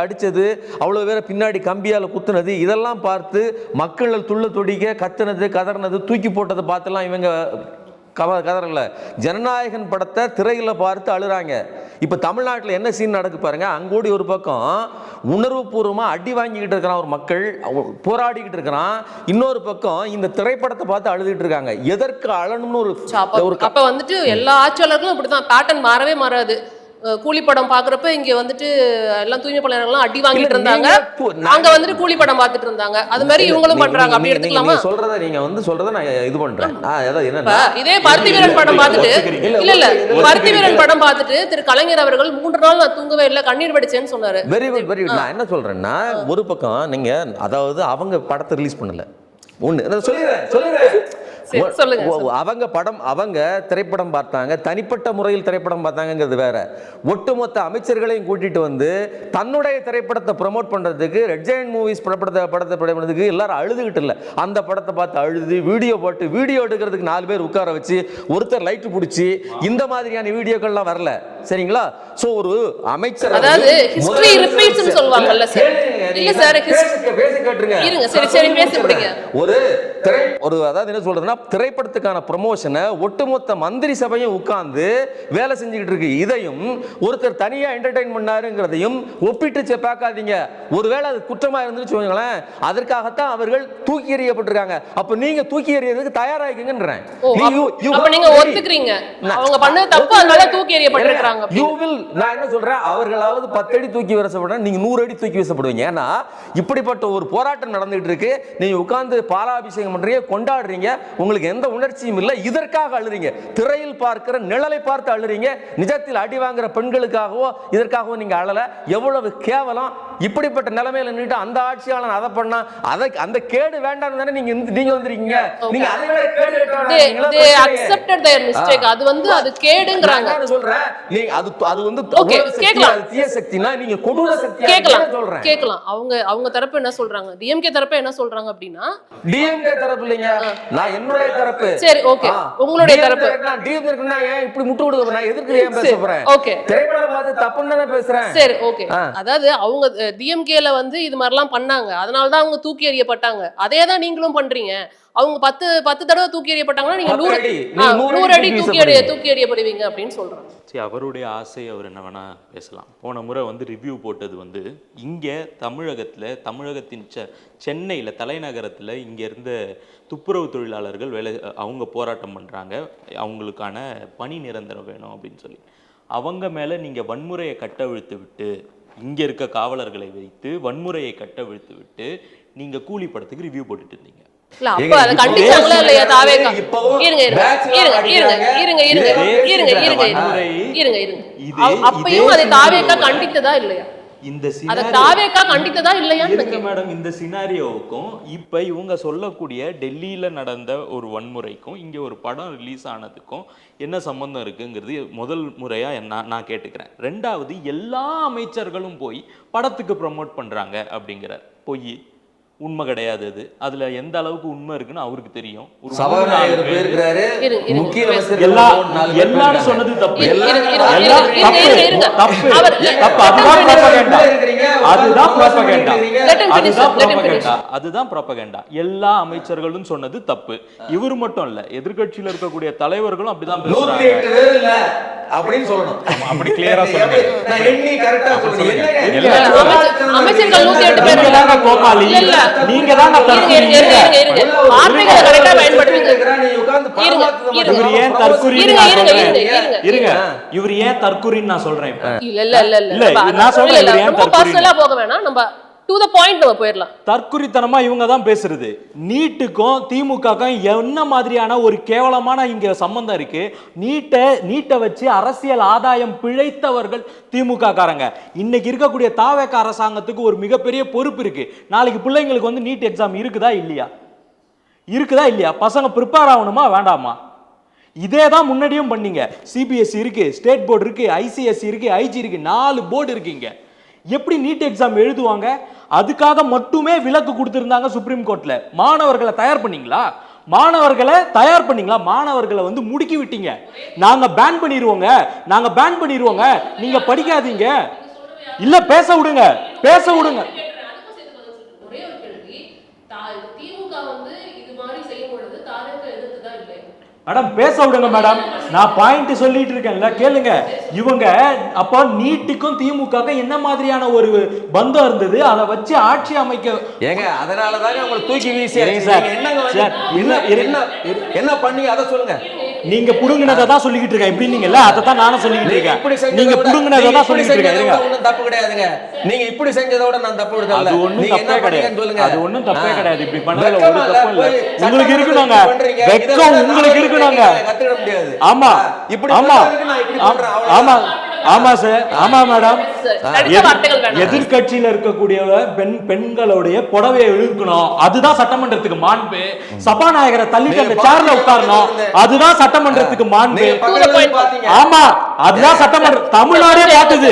அடித்தது, அவ்வளோ பேரை பின்னாடி கம்பியால் குத்துனது, இதெல்லாம் பார்த்து மக்கள் துள்ள தொடிக்க கத்துனது, கதறினது, தூக்கி போட்டதை பார்த்துலாம் இவங்க கதறல. ஜனநாயகன் படத்தை திரையில் பார்த்து அழுறாங்க. இப்போ தமிழ்நாட்டில் என்ன சீன் நடக்கு பாருங்க. அங்கோடி ஒரு பக்கம் உணர்வுபூர்வமாக அடி வாங்கிக்கிட்டு இருக்கிறான் ஒரு மக்கள், போராடிக்கிட்டு இருக்கிறான். இன்னொரு பக்கம் இந்த திரைப்படத்தை பார்த்து அழுதுகிட்டு இருக்காங்க. எதற்கு அழணும்னு ஒரு அப்போ வந்துட்டு எல்லா ஆட்சியாளர்களும் இப்படிதான், பேட்டர்ன் மாறவே மாறாது. கூலி படம் பாக்குறப்ப இங்க வந்துட்டு எல்லாம் தூய்மை பணியாளர்கள் அடி வாங்கிட்டு இருந்தாங்க, அங்க வந்துட்டு கூலி படம் பார்த்துட்டு இருந்தாங்க. அது மாதிரி இவங்களும் பண்றாங்க. அப்படி எடுத்துக்கலாமா? சொல்றத நான் இது பண்றேன். இதே பருத்திவீரன் படம் பார்த்துட்டு இல்ல பருத்திவீரன் படம் பார்த்துட்டு திரு கலைஞர் அவர்கள் 3 நாள் நான் தூங்கவே இல்லை, கண்ணீர் வடிச்சேன்னு சொன்னாரு. Very good, very good. நான் என்ன சொல்றேன்னா, ஒரு பக்கம் நீங்க அதாவது அவங்க படத்தை ரிலீஸ் பண்ணல, ஒண்ணு சொல்லுறேன். அவங்க திரைப்படம் பார்த்தாங்க, தனிப்பட்ட முறையில் திரைப்படம் பார்த்தாங்கிறது வேற. ஒட்டுமொத்த அமைச்சர்களையும் கூட்டிட்டு வந்து தன்னுடைய திரைப்படத்தை ப்ரமோட் பண்றதுக்கு, ரெட் ஜெயண்ட் மூவிஸ் படத்தை பண்றதுக்கு எல்லாரும் அழுதுகிட்டு இல்லை, அந்த படத்தை பார்த்து அழுது வீடியோ போட்டு, வீடியோ எடுக்கிறதுக்கு 4 பேர் உட்கார வச்சு ஒருத்தர் லைட் பிடிச்சி, இந்த மாதிரியான வீடியோக்கள்லாம் வரல. சரிங்களா? சோ ஒரு அமைச்சர், அதாவது ஹிஸ்டரி ரிப்பீட்ஸ்னு சொல்வாங்கல்ல சார். இல்ல சார், பேச கேட்டுருங்க. இருங்க, சரி பேசி பிடிங்க. ஒரு அதாவது என்ன சொல்றதுன்னா, திரைப்படத்துக்கான ப்ரமோஷனை ஒட்டுமொத்த மந்திரி சபையும் உட்கார்ந்து வேலை செஞ்சுக்கிட்டு இருக்கு. இதையும் ஒருத்தர் தனியா என்டர்டெயின் பண்ணாருங்கிறதையும் ஒப்பிட்டு பார்க்காதீங்க. ஒருவேளை அது குற்றமா இருந்துன்னு சொல்லுங்களேன், அதற்காகத்தான் அவர்கள் தூக்கி எறியப்பட்டிருக்காங்க. அப்ப நீங்க தூக்கி எறியறதுக்கு தயாராகிங்கன்றேன். அப்ப நீங்க ஒத்துக்கிறீங்க அவங்க பண்ணது தப்பு, அதனால தூக்கி எறியப்பட்டிருக்காங்க. நான் என்ன சொல்றேன், அவர்களாவது 10 அடி தூக்கி வீசப்படுறாங்க, நீங்க 100 அடி தூக்கி வீசப்படுவீங்க. ஏன்னா இப்படிப்பட்ட ஒரு போராட்டம் நடந்துட்டு இருக்கு, நீங்க உட்கார்ந்து பாலாபிஷேகம் பண்றீங்க, கொண்டாடுறீங்க, உங்களுக்கு எந்த உணர்ச்சியும் இல்லை, இதற்காக அழுறீங்க. திரையில் பார்க்கிற நிழலை பார்த்து அழுறீங்க. நிஜத்தில் அடி வாங்குற பெண்களுக்காகவோ இதற்காகவோ நீங்க அழல. எவ்வளவு கேவலம்! இப்படிப்பட்ட நிலைமையில நின்னுட்டு அந்த ஆட்சியாளன் அதை பண்ணா, அந்த கேடு வேண்டாம்னு தானே நீங்க வந்திருக்கீங்க. நீங்க அதை விட கேடு they accepted their mistake. அது வந்து அது கேடுங்கறாங்க. நான் சொல்றேன், நீ அது வந்து தீய சக்தினா நீங்க கொடூர சக்தி சொல்றேன். கேக்கலாம். அவங்க தரப்பு என்ன சொல்றாங்க, டிஎம்கே தரப்பு என்ன சொல்றாங்க அப்படினா, டிஎம்கே தரப்பு இல்லைங்க, நான் என்னுடைய தரப்பு. சரி, ஓகே, உங்களுடைய தரப்பு. நான் டிஎம்கே இருக்குன்னா ஏன் இப்படி முட்டு கொடுக்க, நான் எதுக்கு ஏன் பேச போறேன்? ஓகே, திரைப்படம் பார்த்து தப்புன்னு தானே பேசுறேன். சரி, ஓகே. அதாவது அவங்க டிஎம்கேல வந்து இது மாதிரிலாம் பண்ணாங்க, அதனால தான் அவங்க தூக்கி எறியப்பட்டாங்க. அதே தான் நீங்களும் பண்றீங்க. அவங்க 10 தடவை தூக்கி எறியப்பட்டாங்கன்னா நீங்க 100 அடி தூக்கி எறியப்படுவீங்க அப்படின்னு சொல்றாங்க. சரி, அவருடைய ஆசை, அவர் என்ன வேணா பேசலாம். போன முறை வந்து ரிவ்யூ போட்டது வந்து இங்கே தமிழகத்தின் சென்னையில் தலைநகரத்தில் இங்கே இருந்த துப்புரவு தொழிலாளர்கள் அவங்க போராட்டம் பண்ணுறாங்க, அவங்களுக்கான பணி நிரந்தரம் வேணும் அப்படின்னு சொல்லி. அவங்க மேலே நீங்கள் வன்முறையை கட்டவிழ்த்து விட்டு, இங்கே இருக்க காவலர்களை வைத்து வன்முறையை கட்டவிழ்த்து விட்டு நீங்கள் கூலி படத்துக்கு ரிவ்யூ போட்டுட்டு இருந்தீங்க. இல்ல, அப்ப அத கண்டிச்சாங்களா இல்லையா தாவேகா? அப்பயும் அதை தாவேகா கண்டித்ததா இல்லையா? மேடம், இந்த சினாரியோவுக்கும் இப்ப இவங்க சொல்லக்கூடிய டெல்லியில நடந்த ஒரு வன்முறைக்கும் இங்க ஒரு படம் ரிலீஸ் ஆனதுக்கும் என்ன சம்பந்தம் இருக்குங்கிறது முதல் முறையா நான் கேட்டுக்கிறேன். ரெண்டாவது, எல்லா அமைச்சர்களும் போய் படத்துக்கு ப்ரமோட் பண்றாங்க அப்படிங்கிறார். பொய், உண்மை கிடையாது. அது அதுல எந்த அளவுக்கு உண்மை இருக்குன்னு அவருக்கு தெரியும். எல்லாரும் சொன்னது தப்பு. அதுதான் ப்ரோபகண்டா. எல்லா அமைச்சர்களும் சொன்னது தப்பு. இவரு மட்டும் இல்ல, எதிர்கட்சியில இருக்கக்கூடிய தலைவர்களும் அப்படிதான் பேசுறாங்க அப்படின்னு சொல்லணும். அப்படி கிளியரா சொல்லுங்க. அமைச்சர்கள் 108 பேர் கோமாளி, நீங்க தான் இவர் ஏன் தற்குறின்னு நான் சொல்றேன். தற்குறித்தனமா இவங்க தான் பேசுறது. நீட்டுக்கும் திமுகக்கும் என்ன மாதிரியான ஒரு கேவலமான இங்க சம்பந்தம் இருக்கு? நீட்டை வச்சு அரசியல் ஆதாயம் பிழைத்தவர்கள் திமுக காரங்க. இன்னைக்கு இருக்கக்கூடிய தாவேக அரசாங்கத்துக்கு ஒரு மிகப்பெரிய பொறுப்பு இருக்கு. நாளைக்கு பிள்ளைங்களுக்கு வந்து நீட் எக்ஸாம் இருக்குதா இல்லையா? பசங்க ப்ரிப்பேர் ஆகணுமா வேண்டாமா? இதே தான் முன்னாடியும் பண்ணீங்க. சிபிஎஸ்சி இருக்கு, ஸ்டேட் போர்டு இருக்கு, ஐசிஎஸ்சி இருக்கு, ஐஜி இருக்கு, 4 போர்டு இருக்குங்க. எப்படி நீட் எக்ஸாம் எழுதுவாங்க? அதுக்காக மட்டுமே விலக்கு கொடுத்திருந்தாங்க சுப்ரீம் கோர்ட்ல. மாணவர்களை தயார் பண்ணீங்களா? மாணவர்களை வந்து முடுக்கி விட்டீங்க. நாங்க பேன் பண்ணிடுவோங்க, நீங்க படிக்காதீங்க. இல்ல, பேச விடுங்க. மேடம், பேச விடுங்க மேடம். நான் பாயிண்ட் சொல்லிட்டு இருக்கேன்ல, கேளுங்க. இவங்க அப்போ நீட்டுக்கும் திமுகவுக்கும் என்ன மாதிரியான ஒரு பந்தம் இருந்தது, அதை வச்சு ஆட்சி அமைக்க ஏங்க, அதனாலதாங்க உங்களை தூக்கி வீசி என்ன பண்ணி அதை சொல்லுங்க. நீங்க புடுங்கினதை தான் சொல்லிக்கிட்டு இருக்கேன். இப்படி நீங்கல்ல, அதை தான் நானும் சொல்லிக்கிட்டு இருக்கேன். நீங்க புடுங்கினதை தான் சொல்லிக்கிட்டு இருக்கேன். ஒன்றும் தப்பு கிடையாதுங்க. நீங்க இப்படி செஞ்சதோட நான் தப்பு எடுக்கல. அது ஒண்ணும் தப்பே கிடையாது. அது ஒண்ணும் தப்பே கிடையாது. இப்படி பண்ணதுல ஒரு தப்பு இல்ல. உங்களுக்கு இருக்குனாங்க வெக்கம், உங்களுக்கு இருக்குனாங்க. கத்துக்க முடியாது. ஆமா, இப்படி ஆமா, ஆமா சார், ஆமா மேடம். எதிர்கட்சியில இருக்கக்கூடிய பெண்களுடைய புடவையை இழுக்கணும், அதுதான் சட்டமன்றத்துக்கு மாண்பு. சபாநாயகரை தள்ளிட்டு அந்த சேர்ல உட்காரணும், அதுதான் சட்டமன்றத்துக்கு மாண்பு. ஆமா, அதுதான் சட்டமன்றம். தமிழ்நாடே பார்த்தது.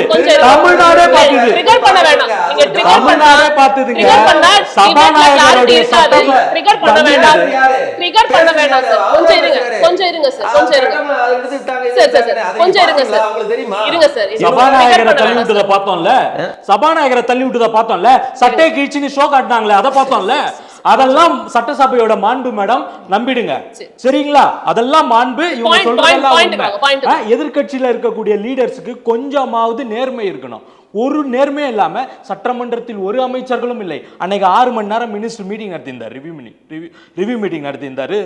சபாநாயகருடைய சட்டம் சபாநாயகரை தள்ளி விட்டதை பார்த்தோம்ல, சட்டையை கிழிச்சுன்னு ஷோ காட்டினாங்களே, அதை பார்த்தோம்ல. அதெல்லாம் சட்டசபையோட மாண்பு மேடம், நம்பிடுங்க. சரிங்களா? அதெல்லாம் மாண்பு. இவங்க சொல்றதெல்லாம் எதிர்க்கட்சியில இருக்கக்கூடிய லீடர்ஸுக்கு கொஞ்சமாவது நேர்மை இருக்கணும். ஒரு நேர்மையும் இல்லாம சட்டமன்றத்தில் ஒரு அமைச்சர்களும் இல்லை. அன்னைக்கு 6 மணி நேரம் மினிஸ்டர் மீட்டிங் நடத்தியிருந்தார், ரிவ்யூ மீட்டிங் நடத்தியிருந்தாரு.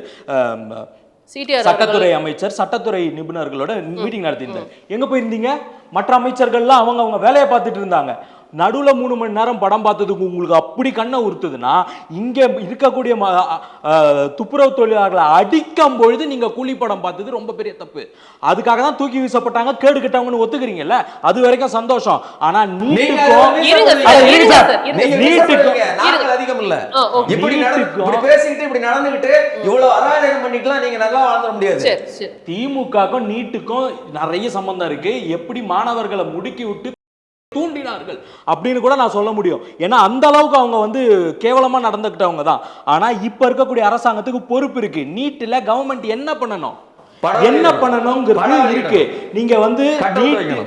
சட்டத்துறை அமைச்சர் சட்டத்துறை நிபுணர்களோட மீட்டிங் நடத்தியிருந்தார். எங்க போயிருந்தீங்க? மற்ற அமைச்சர்கள்லாம் அவங்க வேலையை பார்த்துட்டு இருந்தாங்க. நடுவில் 3 மணி நேரம் படம் பார்த்ததுக்கு உங்களுக்கு அப்படி கண்ணை உறுத்துதுன்னா, இங்க இருக்கக்கூடிய துப்புரவு தொழிலாளர்களை அடிக்கும் பொழுது நீங்க கூலி படம் பார்த்தது ரொம்ப பெரிய தப்பு. அதுக்காக தான் தூக்கி வீசப்பட்டாங்க, கேடு கிட்டவங்கன்னு ஒத்துக்கிறீங்கல்ல, அது வரைக்கும் சந்தோஷம். ஆனா நீட்டுக்கும் அதிகம் இல்ல, இப்படி பேசிக்கிட்டு இப்படி நடந்துகிட்டு இவ்வளவு அராஜகம் பண்ணிட்டுலாம் நீங்க நல்லா வாழ்ந்துட முடியாது. திமுகக்கும் நீட்டுக்கும் நிறைய சம்பந்தம் இருக்கு. எப்படி மாணவர்களை முடுக்கி விட்டு தூண்டினார்கள் அப்படின்னு கூட நான் சொல்ல முடியும். ஏன்னா அந்த அளவுக்கு அவங்க வந்து கேவலமா நடந்துக்கிட்டவங்க தான். ஆனா இப்ப இருக்கக்கூடிய அரசாங்கத்துக்கு பொறுப்பு இருக்கு. நீட்ல கவர்மெண்ட் என்ன பண்ணணும், என்ன பண்ணணும்ங்கிறது இருக்கு. நீங்க வந்து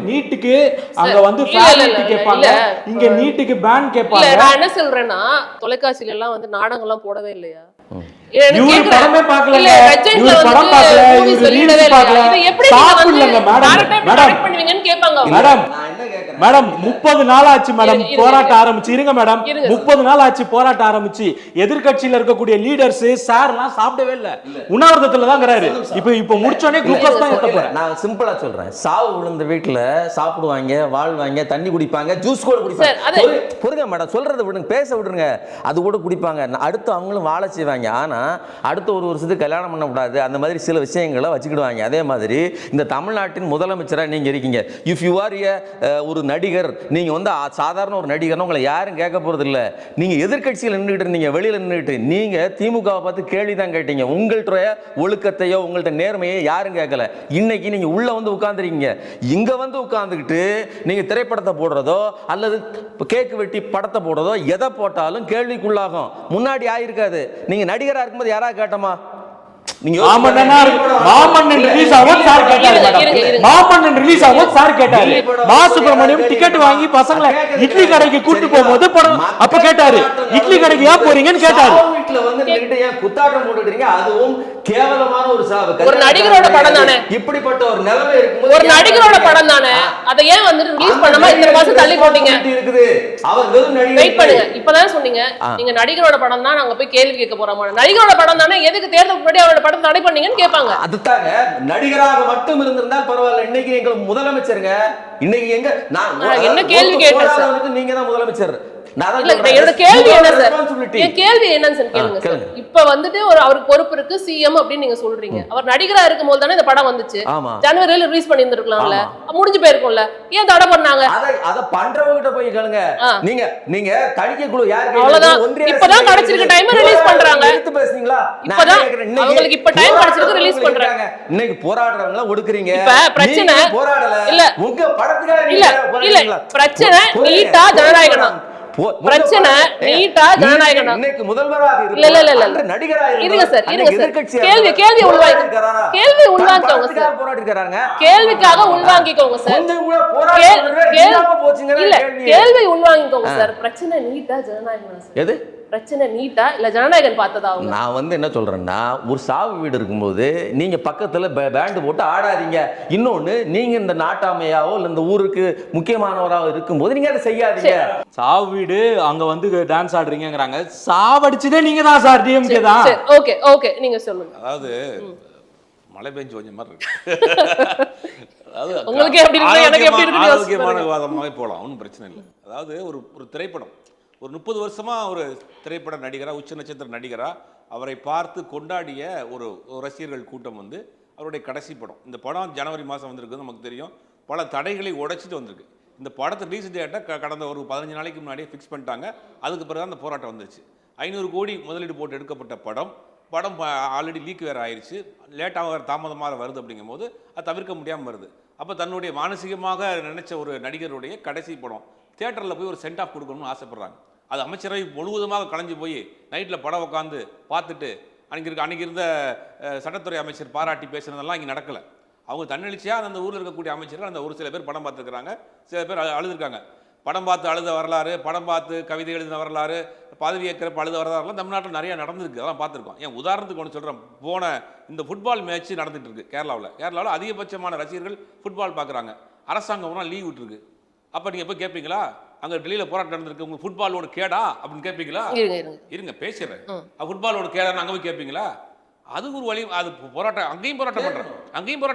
நீட்டுக்கு அங்க வந்து கேட்பாங்க, இங்க நீட்டுக்கு பேன் கேட்பாங்க. நான் என்ன சொல்றேன்னா, தொலைக்காட்சியில எல்லாம் வந்து நாடகம் எல்லாம் போடவே இல்லையா? படமே பார்க்கல, படம் பார்க்கல, ரீல்ஸ் பார்க்கல, சாப்பிடலங்க மேடம். 30 நாள் ஆச்சு மேடம் போராட்டம் ஆரம்பிச்சு. இருங்க மேடம், 30 நாள் ஆச்சு போராட்டம் ஆரம்பிச்சு. எதிர்க்கட்சியில இருக்கக்கூடிய லீடர்ஸ் சார்லாம் சாப்பிடவே இல்ல, உண்ணாவிரதத்துல தான் இருக்கிறாரு. இப்ப முடிச்சோனே குளுக்கோஸ் தான் ஏத்த போறேன். நான் சிம்பிளா சொல்றேன், சாவு விழுந்த வீட்டுல சாப்பிடுவாங்க, வாழ்வாங்க, தண்ணி குடிப்பாங்க, ஜூஸ் கூட குடிப்பாங்க. புரியுங்க மேடம், சொல்றதை விடுங்க, பேச விடுங்க, அது கூட குடிப்பாங்க. அடுத்து அவங்களும் வாழ செய்வாங்க. ஆனா அடுத்த ஒரு வருஷத்துக்கு கல்யாணம் பண்ண கூடாது, அந்த மாதிரி சில விஷயங்களை வச்சுக்கிடுவாங்க. அதே மாதிரி இந்த தமிழ்நாட்டின் முதலமைச்சராக நீங்க இருக்கீங்க. இஃப் யூ ஆர் ஒரு நடிகர், நீங்க வந்து சாதாரண ஒரு நடிகர், உங்களை யாரும் கேட்க போறது இல்ல. நீங்க எதிர்க்கட்சியில் நின்றுட்டு இருந்தீங்க, வெளியில நின்றுட்டு நீங்க திமுகவை பார்த்து கேள்வி தான் கேட்டீங்க. உங்கள்கிட்ட ஒழுக்கத்தையோ உங்கள்கிட்ட நேர்மையோ யாரும் கேட்கல. இன்னைக்கு நீங்க உள்ள வந்து உட்கார்ந்துருக்கீங்க. இங்க வந்து உட்கார்ந்துக்கிட்டு நீங்க திரைப்படத்தை போடுறதோ அல்லது கேக்கு வெட்டி படத்தை போடுறதோ எதை போட்டாலும் கேள்விக்குள்ளாகும். முன்னாடி ஆயிருக்காது. நீங்க நடிகரா இருக்கும்போது யாரா கேட்டமா? டிக்கெட் வாங்கி பசங்களை இட்லி கடைக்கு கூட்டு போகும்போது அப்ப கேட்டாரு, இட்லி கடைக்கு ஏன் போறீங்கன்னு கேட்டாரு. வீட்டுல வந்து குத்தாட்டம் போட்டுட்டீங்க, அதுவும் கேவலமான ஒரு சாவு. ஒரு நடிகரோட படம் தானே, இப்படிப்பட்ட ஒரு நிலைமை இருக்கும்போது ஒரு நடிகரோட படம் தானே, அதை ஏன் வந்து ரிலீஸ் பண்ணாம இந்த மாசம் தள்ளி போட்டீங்க? இருக்குது, அவர் வெறும் நடிகர். வெயிட் பண்ணுங்க, இப்பதான் சொன்னீங்க நீங்க நடிகரோட படம் தான், நாங்க போய் கேள்வி கேட்க போறோமா? நடிகரோட படம் தானே, எதுக்கு தேர்தலுக்கு முன்னாடி அவரோட படம் தடை பண்ணீங்கன்னு கேட்பாங்க. அதுதாங்க, நடிகராக மட்டும் இருந்திருந்தால் பரவாயில்ல. இன்னைக்கு எங்க முதலமைச்சருங்க, இன்னைக்கு எங்க நான் என்ன கேள்வி கேட்டேன் சார், நீங்க தான் முதலமைச்சர். என்னோட கேள்வி என்ன சார், என் கேள்வி என்னன்னு சார் கேளுங்க சார். இப்ப வந்துட்டு ஒரு அவருக்கு பொறுப்பு இருக்கு, சிஎம் அப்படின்னு நீங்க சொல்றீங்க. அவர் நடிகரா இருக்கும் போது தானே இந்த படம் வந்துச்சு, ஜனவரியில ரிலீஸ் பண்ணி இருந்திருக்கலாம்ல, முடிஞ்சு போயிருக்கும்ல, ஏன் தடை பண்ணாங்க? அத பண்றவங்க கிட்ட போய் கேளுங்க. நீங்க தணிக்கை குழு யாருக்கு? அவ்வளவுதான், இப்பதான் கிடைச்சிருக்க டைம் ரிலீஸ் பண்றாங்க. எடுத்து பேசுறீங்களா? இப்பதான் அவங்களுக்கு இப்ப டைம் கிடைச்சிருக்கு, ரிலீஸ் பண்றாங்க. இன்னைக்கு போராடுறவங்க ஒடுக்குறீங்க. இப்ப பிரச்சனை போராடல, இல்ல உங்க படத்துக்காக இல்ல பிரச்சனை நீட்டா ஜனநாயகம் பிரச்சனை, நீட்டா ஜனநாயகம். இன்னைக்கு முதல்வராக இல்ல நடிகரா இருங்க சார், இருங்க சார், கேள்வி உள்வாங்கிக்கோங்க சார், போராடிக்கிறாங்க, கேள்விக்காக உள்வாங்கிக்கோங்க சார், இல்ல கேள்வி உள்வாங்கிக்கோங்க சார். பிரச்சனை நீட்டா ஜனநாயகம் சார். எது பிரச்சனை, நீட்டா இல்ல ஜனநாயகம் பார்த்ததா? நான் வந்து என்ன சொல்றேன்னா, ஒரு சாவு வீடு இருக்கும்போது நீங்க பக்கத்துல பேண்ட் போட்டு ஆடாதீங்க. இன்னொன்னு, நீங்க இந்த நாட்டாமையாவோ இல்ல இந்த ஊருக்கு முக்கியமானவராக இருக்கும்போது நீங்க அதை செய்யாதீங்க. சாவு வீடு அங்க வந்து டான்ஸ் ஆடுறீங்கங்கறாங்க, சாவடிச்சதே நீங்க தான் சார், டிஎம்கே தான். ஓகே ஓகே, நீங்க சொல்லுங்க. அதாவது மழை பெஞ்சு கொஞ்சம் மாதிரி இருக்கு. அதாவது உங்களுக்கு எப்படி இருக்கு, எனக்கு எப்படி இருக்கு, ஆரோக்கியமான விவாதமாவே போலாம், ஒன்றும் பிரச்சனை இல்லை. அதாவது ஒரு திரைப்படம், ஒரு 30 வருஷமா ஒரு திரைப்பட நடிகரா, உச்ச நட்சத்திர நடிகரா அவரை பார்த்து கொண்டாடிய ஒரு ரசிகர்கள் கூட்டம் வந்து அவருடைய கடைசி படம். இந்த படம் ஜனவரி மாதம் வந்திருக்கு, நமக்கு தெரியும். பல தடைகளை உடைச்சிட்டு வந்திருக்கு. இந்த படத்தை ரிலீஸ் டேட்டை கடந்த ஒரு 15 நாளைக்கு முன்னாடியே ஃபிக்ஸ் பண்ணிட்டாங்க. அதுக்கு பிறகு அந்த போராட்டம் வந்துருச்சு. 500 கோடி முதலீடு போட்டு எடுக்கப்பட்ட படம் ஆல்ரெடி லீக் வேறு ஆயிடுச்சு. லேட்டாக வேறு தாமதமாக வருது. அப்படிங்கும் போது அது தவிர்க்க முடியாமல் வருது. அப்போ தன்னுடைய மானசீகமாக நினைச்ச ஒரு நடிகருடைய கடைசி படம் தியேட்டரில் போய் ஒரு சென்ட் ஆஃப் கொடுக்கணும்னு ஆசைப்படுறாங்க. அது அமைச்சரவை முழுவதுமாக கலைஞ்சு போய் நைட்டில் படம் உட்காந்து பார்த்துட்டு அன்றைக்கி இருந்த சட்டத்துறை அமைச்சர் பாராட்டி பேசுனதெல்லாம் இங்கே நடக்கலை. அவங்க தன்னெழுச்சியாக அந்த ஊரில் இருக்கக்கூடிய அமைச்சர்கள் அந்த ஒரு சில பேர் படம் பார்த்துருக்குறாங்க, சில பேர் அழுதுருக்காங்க. படம் பார்த்து அழுத வரலாறு, படம் பார்த்து கவிதை எழுதின வரலாறு, பதவி ஏற்கிற பழுது வரதாரெல்லாம் தமிழ்நாட்டில் நிறையா நடந்திருக்கு, அதெல்லாம் பார்த்துருக்கோம். ஏன் உதாரணத்துக்கு ஒன்று சொல்கிறேன், போன இந்த ஃபுட்பால் மேட்ச் நடந்துட்டு இருக்கு கேரளாவில் அதிகபட்சமான ரசிகர்கள் ஃபுட்பால் பார்க்குறாங்க. அரசாங்கம் லீவ் விட்டுருக்கு. அப்போ நீங்கள் போய் கேட்பீங்களா, அங்கே டெல்லியில் போராட்டம் நடந்திருக்கு, உங்களுக்கு ஃபுட்பாலோட கேடா அப்படின்னு கேட்பீங்களா? இருங்க பேசுகிறேன். ஃபுட்பாலோட கேடான்னு அங்கே போய் கேட்பீங்களா? அது ஒரு வழி. அது போராட்டம், அங்கேயும் போராட்டம்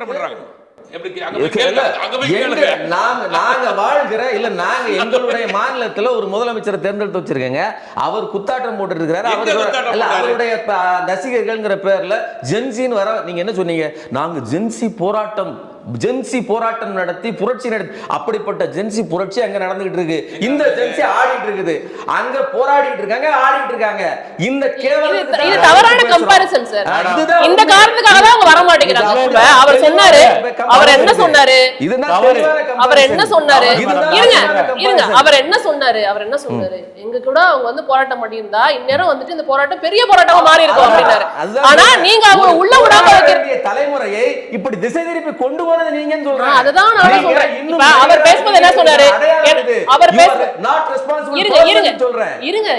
பண்ணுறாங்க. நாங்க வாழ்கிற இல்ல நாங்க எங்களுடைய மாநிலத்துல ஒரு முதலமைச்சரை தேர்ந்தெடுத்து வச்சிருக்கேங்க. அவர் குத்தாட்டம் போட்டு இருக்கிறாரு. அவருடைய ரசிகர்கள்ங்கிற பேர்ல ஜென்சின்னு வர நீங்க என்ன சொன்னீங்க? நாங்க ஜென்சி போராட்டம் நடத்தி புரட்சி நடத்தி, அப்படிப்பட்ட ஜென்சி புரட்சி அங்க நடந்துகிட்டு இருக்கு. இந்த ஜென்சி ஆடிட்டு இருக்குது, அங்க போராடிட்டு இருக்காங்க, ஆடிட்டு இருக்காங்க. இந்த கேவலம் இது தவறான கம்பேரிசன் சார். இந்த காரணத்துக்காக தான் அவங்க வர மாட்டேங்கிறாங்க. அவர் சொன்னாரு, அவர் என்ன சொன்னாரு, எங்க கூட அவங்க வந்து போராட்டம் பண்ணியிருந்தா இந்நேரம் வந்துட்டு இந்த போராட்டம் பெரிய போராட்டமா மாறி இருக்கும் அப்படின்னாரு. ஆனா நீங்க அவங்க உள்ள விடாம தலைமுறையை இப்படி திசை திருப்பி கொண்டு வரது நீங்கன்னு சொல்றேன். அதுதான் நான் சொல்றேன். இப்ப அவர் பேசும்போது என்ன சொன்னாரு, அவர் இருங்க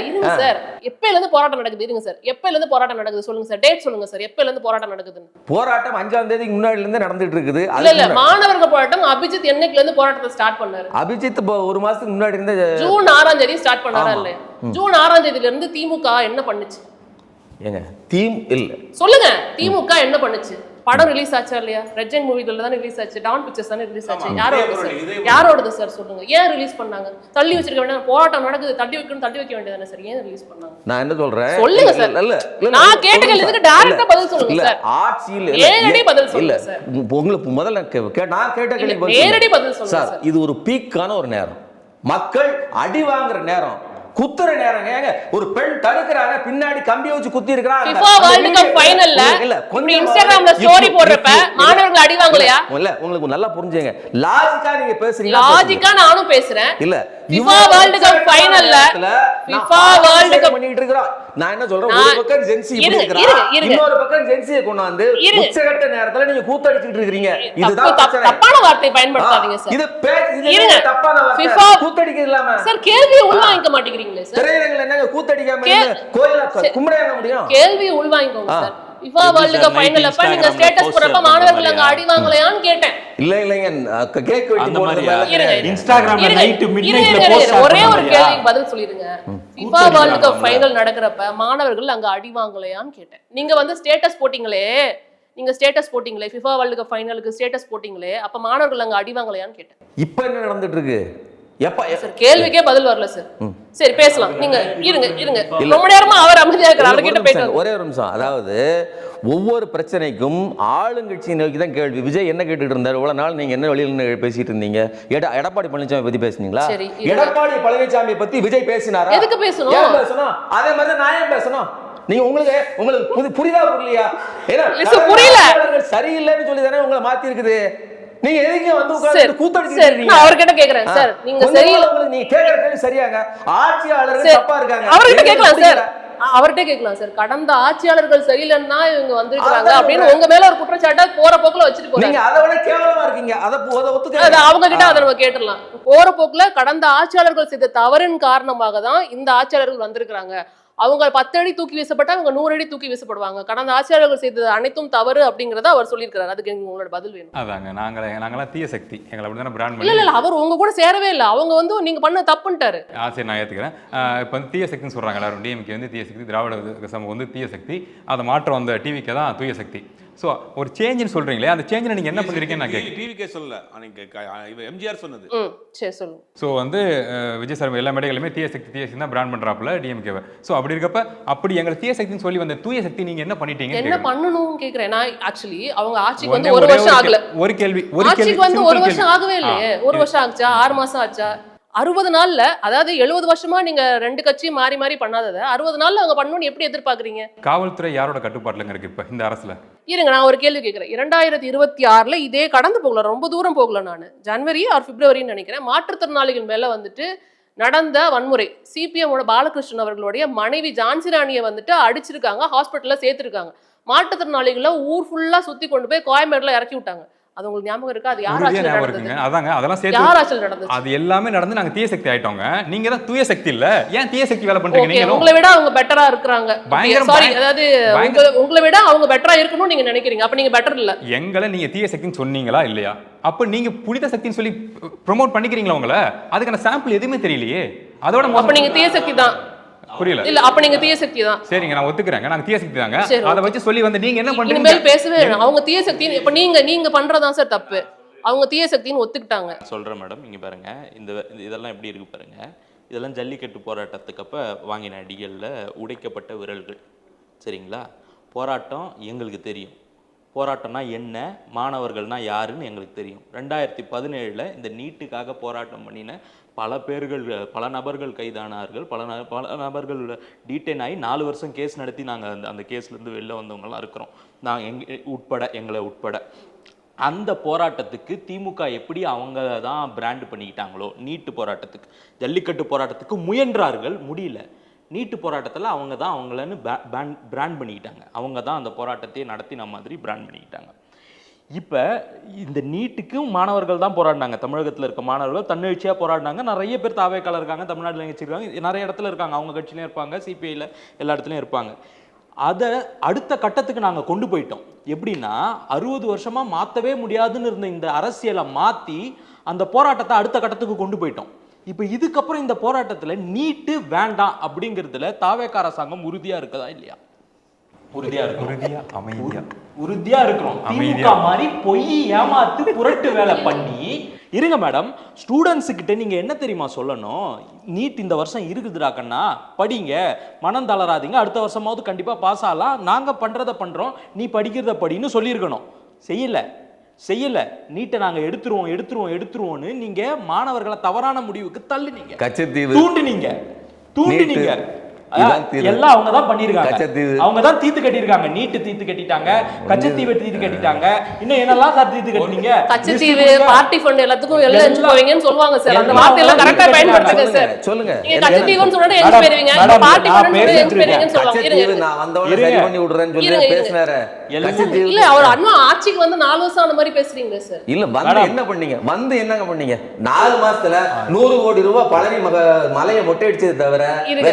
சார், எப்பையில இருந்து போராட்டம் நடக்குது? இருங்க சார், எப்பையில இருந்து போராட்டம் நடக்குது சொல்லுங்க சார், டேட் சொல்லுங்க சார், எப்பையில இருந்து போராட்டம் நடக்குது? போராட்டம் 5ஆம் தேதிக்கு முன்னாடில இருந்து நடந்துட்டு இருக்குது. இல்ல மாணவர்கள் போராட்டம் அபிஜித் என்னைக்குல இருந்து போராட்டத்தை ஸ்டார்ட் பண்ணாரு? அபிஜித் ஒரு மாசத்துக்கு முன்னாடி இருந்து ஜூன் 6ஆம் தேதி ஸ்டார்ட் பண்ணாரா இல்லையா? ஜூன் 6ஆம் தேதியில இருந்து திமுக என்ன பண்ணுச்சு? ஏங்க சொல்லுங்க, திமுக என்ன பண்ணுச்சு? படம் ரிலீஸ் ஆச்சா இல்லையா? ரெஜன் மூவிகள்ல தான் ரிலீஸ் ஆச்சு, டான் பிக்சர்ஸ் தானே ரிலீஸ் ஆச்சு. யாரோடது சார் சொல்லுங்க? ஏன் ரிலீஸ் பண்ணாங்க? தள்ளி வச்சிருக்க வேண்டாம், போராட்டம் நடக்குது, தள்ளி வைக்க வேண்டியதானே சார், ஏன் ரிலீஸ் பண்ணாங்க? நான் என்ன சொல்றேன் சொல்லுங்க சார். நான் கேட்ட கேள்விக்கு டைரக்டா பதில் சொல்லுங்க சார். ஆட்சியில் நேரடி பதில் சொல்லுங்க சார். உங்களுக்கு முதல்ல நான் கேட்ட கேள்விக்கு நேரடி பதில் சொல்லுங்க சார். இது ஒரு பீக்கான ஒரு நேரம், மக்கள் அடி வாங்குற நேரம், குத்துற நேரங்க. ஏங்க ஒரு பெண் தடுக்கறாங்க, பின்னாடி கம்பியை வச்சு குத்தி இருக்கறாங்க. FIFA வேர்ல்ட் கப் ஃபைனல்ல இல்ல கொஞ்சம் இன்ஸ்டாகிராம்ல ஸ்டோரி போடுறப்ப மாணவர்கள் அடி வாங்கலையா? இல்ல உங்களுக்கு நல்லா புரிஞ்சுங்க. லாஜிக்கா நீங்க பேசுறீங்க. லாஜிக்கா நானும் பேசுறேன். இல்ல FIFA வேர்ல்ட் கப் ஃபைனல்ல FIFA வேர்ல்ட் கப் பண்ணிட்டு இருக்கறோம். நான் என்ன சொல்றேன், ஒரு பக்கம் ஜென்சி இருக்கறா, இன்னொரு பக்கம் ஜென்சியை கொண்டாந்து உச்சகட்ட நேரத்துல நீங்க கூத்தடிச்சிட்டு இருக்கீங்க. இதுதான் தப்பான வார்த்தை பயன்படுத்தாதீங்க சார். இது தப்பான வார்த்தை. FIFA கூத்தடிக்க இல்லாம சார் கேள்வியை உள்வாங்கிக்க மாட்டீங்களே சார். திரையரங்குல என்னங்க கூத்தடிக்காம கோயில கும்பிடாம முடியும்? கேள்வியை உள்வாங்கிக்கோங்க sir. FIFA world cup final அப்ப நீங்க ஸ்டேட்டஸ் போறப்ப மாணவர்கள் அங்க அடி வாங்கலையான்னு கேட்டேன். இல்லங்க கேக் வெட்டி போடுறது இன்ஸ்டாகிராம்ல நைட் மிட்நைட்ல போஸ்ட் ஒரே ஒரு கேள்விக்கு பதில் சொல்லிடுங்க. FIFA வேர்ல்ட் கப் ஃபைனல் நடக்கறப்ப மாணவர்கள் அங்க அடி வாங்கலையான்னு கேட்டேன். நீங்க வந்து ஸ்டேட்டஸ் போட்டிங்களே, FIFA வேர்ல்ட் கப் ஃபைனலுக்கு ஸ்டேட்டஸ் போட்டிங்களே, அப்ப மாணவர்கள் அங்க அடி வாங்கலையான்னு கேட்டேன். இப்போ என்ன நடந்துட்டு இருக்கு? சார் கேள்விக்கே பதில் வரல சார். சரி பேசலாம், நீங்க இருங்க. ரொம்ப நேரமா அவர் அமைதியா இருக்காரு, அவர்கிட்ட போயிட்டு ஒரே ஒரு நிமிஷம். அதாவது ஒவ்வொரு பிரச்சனைக்கும் ஆளுங்கட்சியை நோக்கி தான் கேள்வி. விஜய் என்ன கேட்டுட்டு இருந்தாரு இவ்வளவு நாள்? நீங்க என்ன வெளியில பேசிட்டு இருந்தீங்க? எடப்பாடி பழனிசாமி பத்தி பேசுனீங்களா? எடப்பாடி பழனிசாமி பத்தி விஜய் பேசினாரா? எதுக்கு பேசணும்? அதே மாதிரி நான் ஏன் பேசணும்? நீங்க உங்களுக்கு புரியுதா புரியலையா? புரியல, சரியில்லைன்னு சொல்லி தானே உங்களை மாத்தி இருக்குது. நீங்க எதுக்கு வந்து உட்கார்ந்து கூத்தடிச்சிட்டு இருக்கீங்க? நான் அவர்கிட்ட கேக்குறேன் சார், நீங்க சரியில்லை, நீங்க கேக்குற கேள்வி சரியாங்க. ஆட்சியாளர்கள் தப்பா இருக்காங்க, அவர்கிட்ட கேட்கலாம் சார். அவர்கிட்ட கேட்கலாம் சார். கடந்த ஆட்சியாளர்கள் சரியில்லைன்னா இவங்க வந்திருக்காங்க அப்படின்னு உங்க மேல ஒரு குற்றச்சாட்டை போற போக்குல வச்சுட்டு போறீங்க. நீங்க அதை விட கேவலமா இருக்கீங்க. அவங்க கிட்ட அதை நம்ம கேட்டுடலாம். போற போக்குல கடந்த ஆட்சியாளர்கள் செய்த தவறின் காரணமாக தான் இந்த ஆட்சியாளர்கள் வந்திருக்காங்க. அவங்க 10 அடி தூக்கி வீசப்பட்டா அவங்க 100 அடி தூக்கி வீசப்படுவாங்க. கடந்த ஆட்சியாளர்கள் செய்தது அனைத்தும் தவறு அப்படிங்கறத அவர் சொல்லியிருக்காரு. அதுக்கு உங்களோட பதில் வேணும். அதாங்க, நாங்களாம் தீய சக்தி, எங்களை அப்படிதான் பிராண்ட் பண்ணி. இல்ல அவர் உங்க கூட சேரவே இல்லை, அவங்க வந்து நீங்க பண்ண தப்புன்ட்டாரு. சரி நான் ஏத்துக்கிறேன். இப்போ வந்து தீய சக்தின்னு சொல்றாங்க எல்லாரும். டிஎம்கே வந்து தீய சக்தி, திராவிட சமூகம் வந்து தீய சக்தி, அதை மாற்றம் வந்த டிவிக்கே தான் தூய சக்தி. ஸோ ஒரு சேஞ்சுன்னு சொல்றீங்களே, அந்த சேஞ்சில் நீங்க என்ன பண்ணிருக்கீங்கன்னு நான் கேட்குறேன். டிவிக்கே சொல்லல, எம்ஜிஆர் சொன்னது. சரி சொல்லுங்க. ஸோ வந்து விஜய் சார் எல்லா மேடைகளுமே தீய சக்தி தான் பிராண்ட் பண்றாப்புல டிஎம்கேவை. ஸோ அப்படி இருக்கப்ப அப்படி எங்களை தீய சக்தின்னு சொல்லி வந்த தூய சக்தி நீங்க என்ன பண்ணிட்டீங்க? என்ன பண்ணணும் கேட்கிறேன் நான். ஆக்சுவலி அவங்க ஆட்சிக்கு வந்து 1 வருஷம் ஆகல. ஒரு கேள்வி, ஆட்சிக்கு வந்து 1 வருஷம் ஆகவே இல்லையே. 1 வருஷம் ஆச்சா, 6 மாசம் ஆச்சா? 60 நாள்ல, அதாவது 70 வருஷமா நீங்க 2 கட்சியும் மாறி மாறி பண்ணாததை 60 நாள்ல அவங்க பண்ணணும்னு எப்படி எதிர்பார்க்கறீங்க? காவல்துறை யாரோட கட்டுப்பாட்டுல இருக்கு இப்ப இந்த அரசுல? இருங்க நான் ஒரு கேள்வி கேட்கிறேன். 2026ல இதே கடந்து போகல, ரொம்ப தூரம் போகல, நான் ஜனவரி ஆர் பிப்ரவரின்னு நினைக்கிறேன், மாற்றுத்திறனாளிகள் மேல வந்துட்டு நடந்த வன்முறை, சிபிஎம்மோட பாலகிருஷ்ணன் அவர்களுடைய மனைவி ஜான்சி ராணியை வந்துட்டு அடிச்சிருக்காங்க, ஹாஸ்பிட்டல்ல சேர்த்திருக்காங்க. மாற்றுத்திறனாளிகளை ஊர் ஃபுல்லா சுத்தி கொண்டு போய் கோயம்பேடுல இறக்கி விட்டாங்க. அது உங்களுக்கு ஞாபகம் இருக்கா? அது யார் உறுதியா ஆட்சியில் ஞாபகம் நடந்தது? இருக்குங்க. அதாங்க அதெல்லாம் யார் சேர்த்து ஆட்சியில் நடந்தது? அது எல்லாமே நடந்து நாங்க தீய சக்தி ஆயிட்டோங்க. நீங்க தான் தூய சக்தி இல்ல. ஏன் தீய சக்தி வேலை பண்றீங்க Okay, நீங்களும்? உங்களை விட அவங்க பெட்டரா இருக்கிறாங்க. சாரி, அதாவது உங்களை விட அவங்க பெட்டரா இருக்கணும்னு நீங்க நினைக்கிறீங்க. அப்ப நீங்க பெட்டர் இல்ல. எங்களை நீங்க தீய சக்தின்னு சொன்னீங்களா இல்லையா? அப்ப நீங்க புனித சக்தின்னு சொல்லி ப்ரோமோட் பண்ணிக்கிறீங்களா உங்களை? அதுக்கான சாம்பிள் எதுவுமே தெரியலையே. அதோட அப்ப நீங்க தீய சக்தி தான். புரியல. இல்ல, அப்ப நீங்க தீய சக்தி தான். சரிங்க, நான் ஒத்துக்கிறேங்க. நாங்க தீய சக்தி தாங்க. சரி, அதை வச்சு சொல்லி வந்து நீங்க என்ன பண்றீங்க? இனிமேல் பேசவே வேணாம். அவங்க தீய சக்தி. இப்ப நீங்க பண்றதான் சார் தப்பு. அவங்க தீய சக்தின்னு ஒத்துக்கிட்டாங்க. சொல்கிறேன் மேடம், இங்கே பாருங்க, இதெல்லாம் எப்படி இருக்கு பாருங்க. இதெல்லாம் ஜல்லிக்கட்டு போராட்டத்துக்கு அப்போ வாங்கின அடிகளில் உடைக்கப்பட்ட விரல்கள். சரிங்களா? போராட்டம் எங்களுக்கு தெரியும். போராட்டம்னா என்ன, மாணவர்கள்னா யாருன்னு எங்களுக்கு தெரியும். 2017 இந்த நீட்டுக்காக போராட்டம் பண்ணின பல நபர்கள் கைதானார்கள். பல நபர்கள் டீடைன் ஆகி 4 வருஷம் கேஸ் நடத்தி நாங்கள் அந்த கேஸ்லேருந்து வெளில வந்தவங்கலாம் இருக்கிறோம். எங்களை உட்பட அந்த போராட்டத்துக்கு திமுக எப்படி அவங்க தான் பிராண்ட் பண்ணிக்கிட்டாங்களோ, நீட்டு போராட்டத்துக்கு, ஜல்லிக்கட்டு போராட்டத்துக்கு முயன்றார்கள், முடியல. நீட்டு போராட்டத்தில் அவங்க தான் அவங்களன்னு பிராண்ட் பண்ணிக்கிட்டாங்க. அவங்க தான் அந்த போராட்டத்தையே நடத்தின மாதிரி பிராண்ட் பண்ணிக்கிட்டாங்க. இப்போ இந்த நீட்டுக்கும் மாணவர்கள் தான் போராடினாங்க. தமிழகத்தில் இருக்க மாணவர்கள் தன்னெழுச்சியாக போராடினாங்க. நிறைய பேர் தாவேக்கால இருக்காங்க, தமிழ்நாட்டில் வச்சுருக்காங்க, நிறைய இடத்துல இருக்காங்க. அவங்க கட்சியிலையும் இருப்பாங்க, சிபிஐயில் எல்லா இடத்துலையும் இருப்பாங்க. அதை அடுத்த கட்டத்துக்கு நாங்கள் கொண்டு போயிட்டோம். எப்படின்னா 60 வருஷமாக மாற்றவே முடியாதுன்னு இருந்த இந்த அரசியலை மாற்றி அந்த போராட்டத்தை அடுத்த கட்டத்துக்கு கொண்டு போயிட்டோம். இப்போ இதுக்கப்புறம் இந்த போராட்டத்தில் நீட்டு வேண்டாம் அப்படிங்கிறதுல தாவேக்கா அரசாங்கம் உறுதியாக இருக்குதா இல்லையா? உறுதியா இருக்கிறோம். திமுக மாதிரி பொய் ஏமாத்து புரட்டு வேலை பண்ணி இருங்க மேடம். ஸ்டூடெண்ட்ஸு கிட்ட நீங்க என்ன தெரியுமா சொல்லணும்? நீட் இந்த வருஷம் இருக்குதுடாக்கண்ணா, படிங்க, மனம் தளராதீங்க, அடுத்த வருஷமாவது கண்டிப்பா பாஸ் ஆகலாம், நாங்க பண்றதை பண்றோம், நீ படிக்கிறத படின்னு சொல்லியிருக்கணும். செய்யல. நீட்டை நாங்க எடுத்துருவோம்னு நீங்க மாணவர்களை தவறான முடிவுக்கு தள்ளுனீங்க, தூண்டினீங்க. எல்லாம் அவங்க தான் பண்ணிருக்காங்க. அவங்க தான் தீத்து கட்டிருக்காங்க. நீட்டு தீத்து கட்டிட்டாங்க, கச்சத்தீவு தீத்து கட்டிட்டாங்க. இன்னும் என்னெல்லாம் சார் தீத்து கட்டினீங்க? கச்சத்தீவு, பார்ட்டி ஃபண்ட் எல்லாத்துக்கும் எல்லாம் எஞ்சி போவீங்கன்னு சொல்லுவாங்க சார். அந்த வார்த்தை எல்லாம் கரெக்ட்டா பயன்படுத்துங்க சார். சொல்லுங்க. நீங்க கச்சத்தீவுன்னு சொன்னா எஞ்சி போவீங்க, பார்ட்டி ஃபண்ட் சொன்னா எஞ்சி போவீங்கன்னு சொல்லுவாங்க. இருங்க, நான் வந்தவன சரி பண்ணி விடுறேன்னு சொல்லி பேசினாரே. இல்ல, அவர் அண்ணா ஆட்சிக்கு வந்து 4 வருஷம் அந்த மாதிரி பேசுறீங்க சார். இல்ல, வந்து என்ன பண்ணீங்க? வந்து என்னங்க பண்ணீங்க? 4 மாசத்துல 100 கோடி ரூபாய் பழனி மலையை மொட்டை அடிச்சது தவற வேற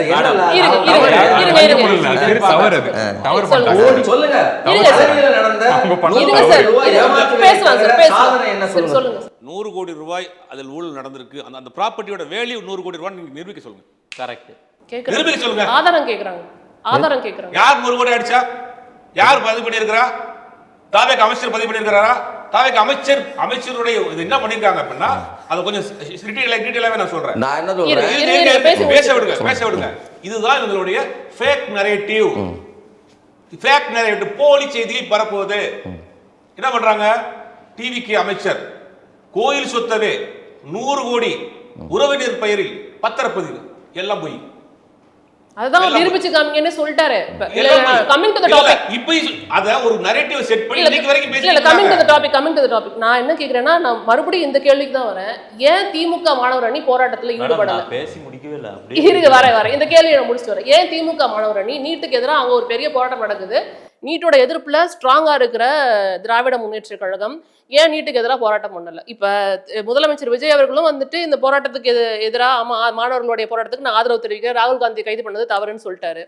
என்ன? சொல்லுங்க. 100 கோடி ரூபாய் அதில் ஊழல் நடந்திருக்கு. அந்த ப்ராப்பர்ட்டியோட வேல்யூ 100 கோடி ரூபாய் நீங்க நிரூபிக்க சொல்லுங்க. கரெக்ட். நிரூபிக்க சொல்லுங்க. ஆதாரம் கேக்குறாங்க. யார் 100 கோடி அடிச்சா? யார் பதிவு பண்ணியிருக்கிறா? தாவேக்கு அமைச்சர் பதிவு பண்ணியிருக்கிறாரா? தாவேக்கு அமைச்சருடைய இது என்ன பண்ணிருக்காங்க அப்படின்னா அது கொஞ்சம் டீடைலாவே நான் சொல்றேன். நான் என்ன சொல்றேன், பேச விடுங்க. இதுதான் இவங்களுடைய ஃபேக் நரேட்டிவ். போலி செய்தியை பரப்புவது. என்ன பண்றாங்க? டிவிக்கு அமைச்சர், கோயில் சொத்தவே 100 கோடி, உறவினர் பெயரில் பத்திரப்பதிவு, எல்லாம் போய் அதுதான் நிரூபிச்சு காமிங்கன்னு சொல்லிட்டாரு. Coming to the topic. இப்போ அத ஒரு நரேட்டிவ் செட் பண்ணி இன்னைக்கு வரைக்கும் பேசிட்டு இல்ல, கமிங் டு தி டாபிக். நான் என்ன கேக்குறேன்னா, நான் மறுபடியும் இந்த கேள்விக்கு தான் வரேன். ஏன் திமுக மாணவர் அணி போராட்டத்துல ஈடுபடல? பேசி முடிக்கவே இல்ல. அப்படியே இருங்க, வரேன். இந்த கேள்வியை நான் முடிச்சிட்டு வரேன். ஏன் திமுக மாணவர் அணி நீட்டுக்கு எதிராக அங்க ஒரு பெரிய போராட்டம் நடக்குது, நீட்டோட எதிர்ப்புல ஸ்ட்ராங்கா இருக்கிற திராவிட முன்னேற்ற கழகம் ஏன் நீட்டுக்கு எதிராக போராட்டம் பண்ணல? இப்ப முதலமைச்சர் விஜய் அவர்களும் வந்துட்டு இந்த போராட்டத்துக்கு எதிராக மாணவர்களுடைய போராட்டத்துக்கு நான் ஆதரவு தெரிவிக்கிறேன், ராகுல் காந்தி கைது பண்ணது தவறுன்னு சொல்லிட்டாரு.